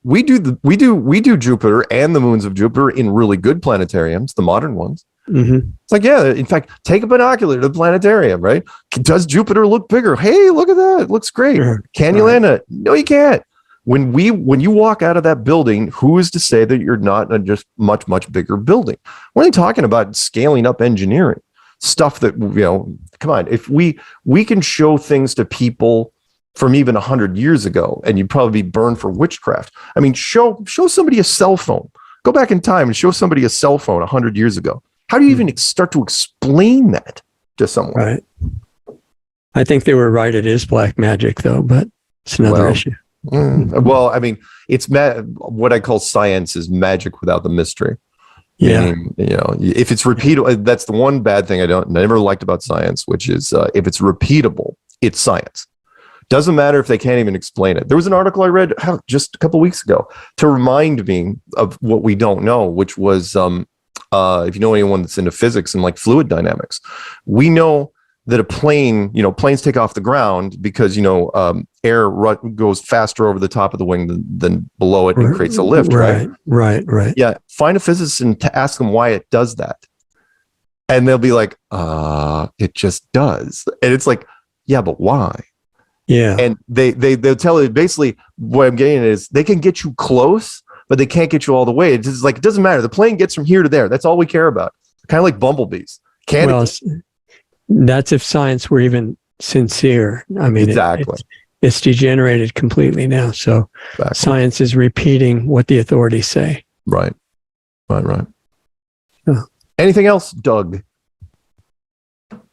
We do Jupiter and the moons of Jupiter in really good planetariums, the modern ones. Mm-hmm. It's like, yeah, in fact, take a binocular to the planetarium, right? Does Jupiter look bigger? Hey, look at that. It looks great. Sure. Can you land it? No, you can't. When you walk out of that building, who is to say that you're not in a just much bigger building? We're only talking about scaling up engineering stuff that, come on. If we can show things to people from even 100 years ago, and you'd probably be burned for witchcraft. I mean, show somebody a cell phone. Go back in time and show somebody a cell phone 100 years ago. How do you even start to explain that to someone? Right. I think they were right. It is black magic, though, but it's another issue. Well, I mean, it's what I call science is magic without the mystery. Yeah. Meaning, if it's repeatable, that's the one bad thing I never liked about science, which is if it's repeatable, it's science. Doesn't matter if they can't even explain it. There was an article I read just a couple of weeks ago to remind me of what we don't know, which was if you know anyone that's into physics and like fluid dynamics, we know that a plane, planes take off the ground because, air goes faster over the top of the wing than below it and creates a lift, right? Right. Yeah. Find a physicist and to ask them why it does that. And they'll be like, it just does. And it's like, yeah, but why? Yeah. And they'll tell you basically what I'm getting at is they can get you close, but they can't get you all the way. It's just like, it doesn't matter. The plane gets from here to there. That's all we care about. Kind of like bumblebees. That's if science were even sincere. I mean, exactly. It's degenerated completely now. So science is repeating what the authorities say. Right. Yeah. Anything else, Doug?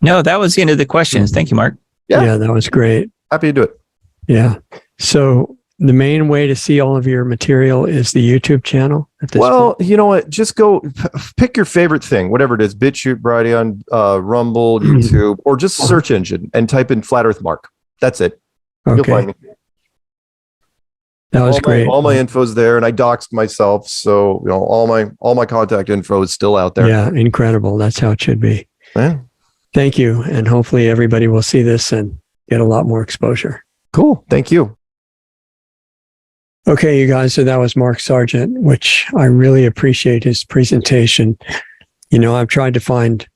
No, that was the end of the questions. Thank you, Mark. Yeah, that was great. Happy to do it. Yeah. So the main way to see all of your material is the YouTube channel at this point? You know what? Just go pick your favorite thing, whatever it is, BitChute, Brighteon, Rumble, YouTube, or just search engine and type in Flat Earth Mark. That's it. Okay. You'll find me. That was great. All my info's there, and I doxed myself, so all my contact info is still out there. Yeah, incredible. That's how it should be. Yeah. Thank you, and hopefully everybody will see this and get a lot more exposure. Cool. Thank you. Okay, you guys, so that was Mark Sargent, which I really appreciate his presentation. I've tried to find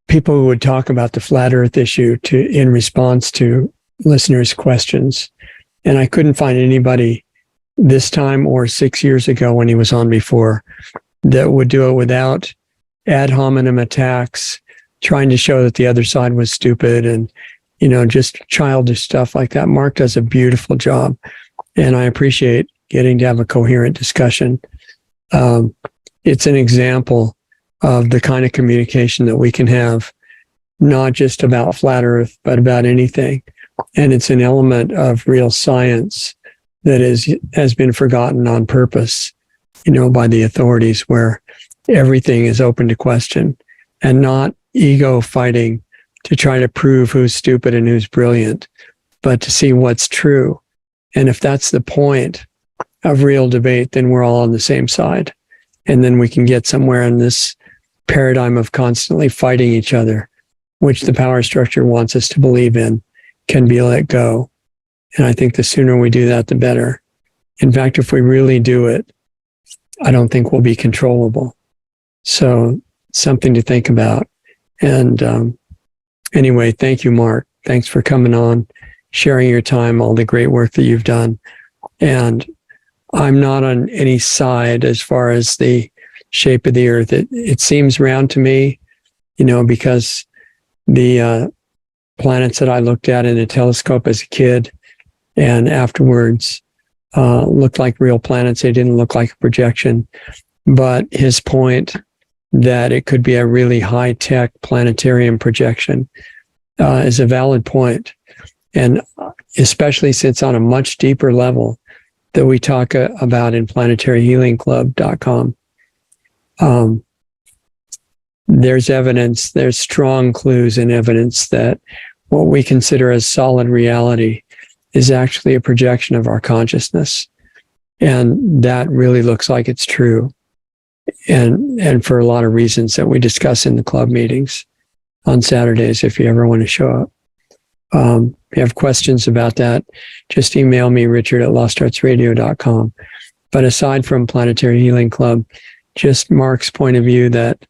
people who would talk about the flat Earth issue in response to listeners' questions. And I couldn't find anybody this time or 6 years ago when he was on before that would do it without ad hominem attacks, trying to show that the other side was stupid and, just childish stuff like that. Mark does a beautiful job. And I appreciate getting to have a coherent discussion. It's an example of the kind of communication that we can have, not just about flat Earth, but about anything. And it's an element of real science that has been forgotten on purpose, by the authorities, where everything is open to question and not ego fighting to try to prove who's stupid and who's brilliant, but to see what's true. And if that's the point of real debate, then we're all on the same side. And then we can get somewhere in this paradigm of constantly fighting each other, which the power structure wants us to believe in, can be let go. And I think the sooner we do that, the better. In fact, if we really do it, I don't think we'll be controllable. So something to think about. And anyway, thank you, Mark. Thanks for coming on, sharing your time, all the great work that you've done. And I'm not on any side as far as the shape of the Earth. It seems round to me, because the planets that I looked at in a telescope as a kid and afterwards looked like real planets. They didn't look like a projection. But his point that it could be a really high-tech planetarium projection is a valid point. And especially since on a much deeper level that we talk about in planetaryhealingclub.com, there's evidence, there's strong clues and evidence that what we consider as solid reality is actually a projection of our consciousness. And that really looks like it's true. And for a lot of reasons that we discuss in the club meetings on Saturdays, if you ever want to show up. If you have questions about that, just email me, richard@lostartsradio.com. But aside from Planetary Healing Club, just Mark's point of view that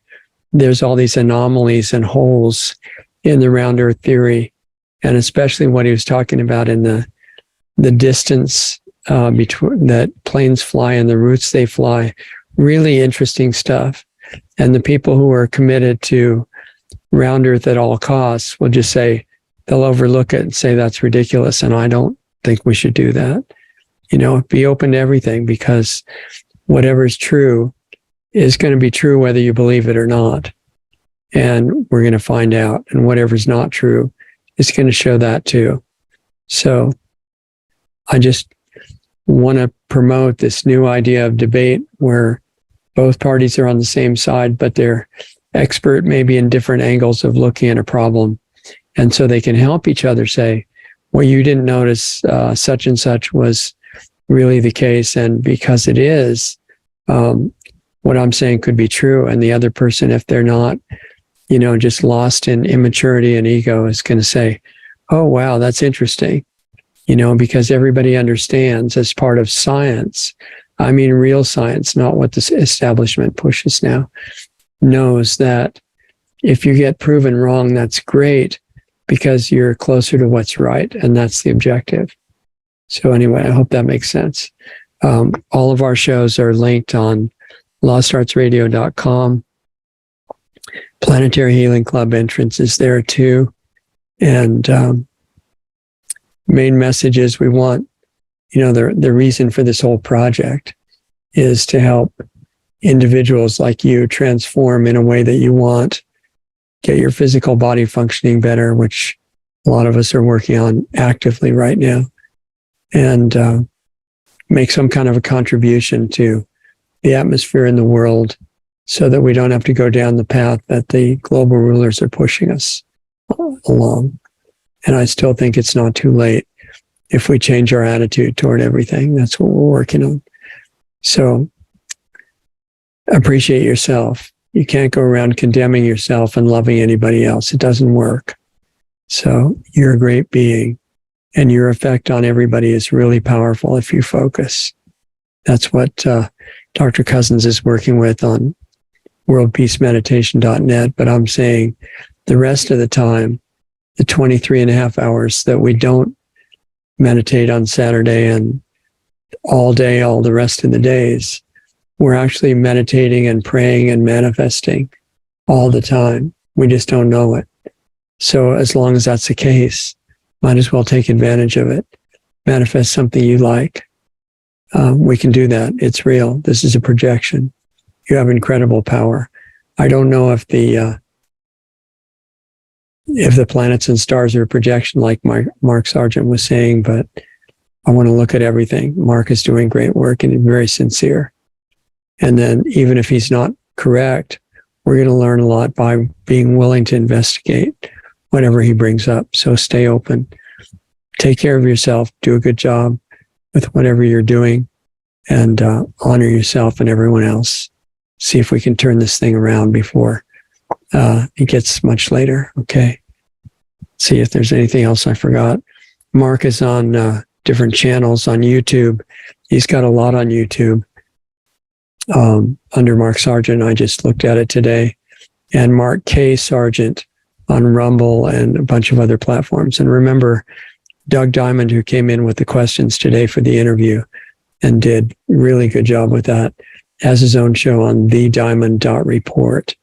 there's all these anomalies and holes in the round earth theory, and especially what he was talking about in the distance between that planes fly and the routes they fly. Really interesting stuff. And the people who are committed to round earth at all costs will just say, they'll overlook it and say that's ridiculous, and I don't think we should do that. Be open to everything, because whatever's true is going to be true whether you believe it or not. And we're going to find out. And whatever's not true is going to show that too. So I just want to promote this new idea of debate where both parties are on the same side, but they're expert maybe in different angles of looking at a problem. And so they can help each other say, well, you didn't notice such and such was really the case. And because it is, what I'm saying could be true. And the other person, if they're not, just lost in immaturity and ego, is going to say, oh, wow, that's interesting. Because everybody understands, as part of science, I mean real science, not what the establishment pushes now, knows that if you get proven wrong, that's great, because you're closer to what's right, and that's the objective. So anyway, I hope that makes sense. All of our shows are linked on lostartsradio.com. Planetary Healing Club entrance is there too. And main message is we want, the reason for this whole project is to help individuals like you transform in a way that you want, get your physical body functioning better, which a lot of us are working on actively right now, and make some kind of a contribution to the atmosphere in the world, so that we don't have to go down the path that the global rulers are pushing us along. And I still think it's not too late if we change our attitude toward everything. That's what we're working on. So appreciate yourself. You can't go around condemning yourself and loving anybody else. It doesn't work. So you're a great being, and your effect on everybody is really powerful if you focus. That's what Dr. Cousins is working with on worldpeacemeditation.net. But I'm saying the rest of the time, the 23 and a half hours that we don't meditate on Saturday and all day, all the rest of the days, we're actually meditating and praying and manifesting all the time. We just don't know it. So as long as that's the case, might as well take advantage of it. Manifest something you like. We can do that. It's real. This is a projection. You have incredible power. I don't know if the planets and stars are a projection, like Mark Sargent was saying, but I want to look at everything. Mark is doing great work and very sincere. And then even if he's not correct, we're going to learn a lot by being willing to investigate whatever he brings up. So stay open. Take care of yourself. Do a good job with whatever you're doing, and honor yourself and everyone else. See if we can turn this thing around before it gets much later. Okay. See if there's anything else I forgot. Mark is on different channels on YouTube. He's got a lot on YouTube under Mark Sargent. I just looked at it today. And Mark K. Sargent on Rumble and a bunch of other platforms. And remember, Doug Diamond, who came in with the questions today for the interview and did really good job with that, has his own show on thediamond.report.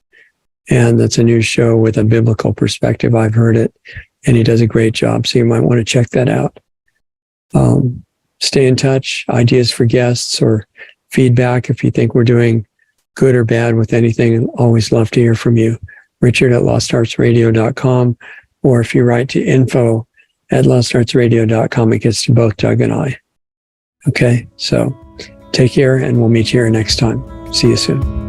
And that's a new show with a biblical perspective. I've heard it, and he does a great job. So you might want to check that out. Stay in touch. Ideas for guests or feedback if you think we're doing good or bad with anything. Always love to hear from you. Richard@lostartsradio.com, or if you write to info@lostartsradio.com, it gets to both Doug and I. Okay, so take care, and we'll meet you here next time. See you soon.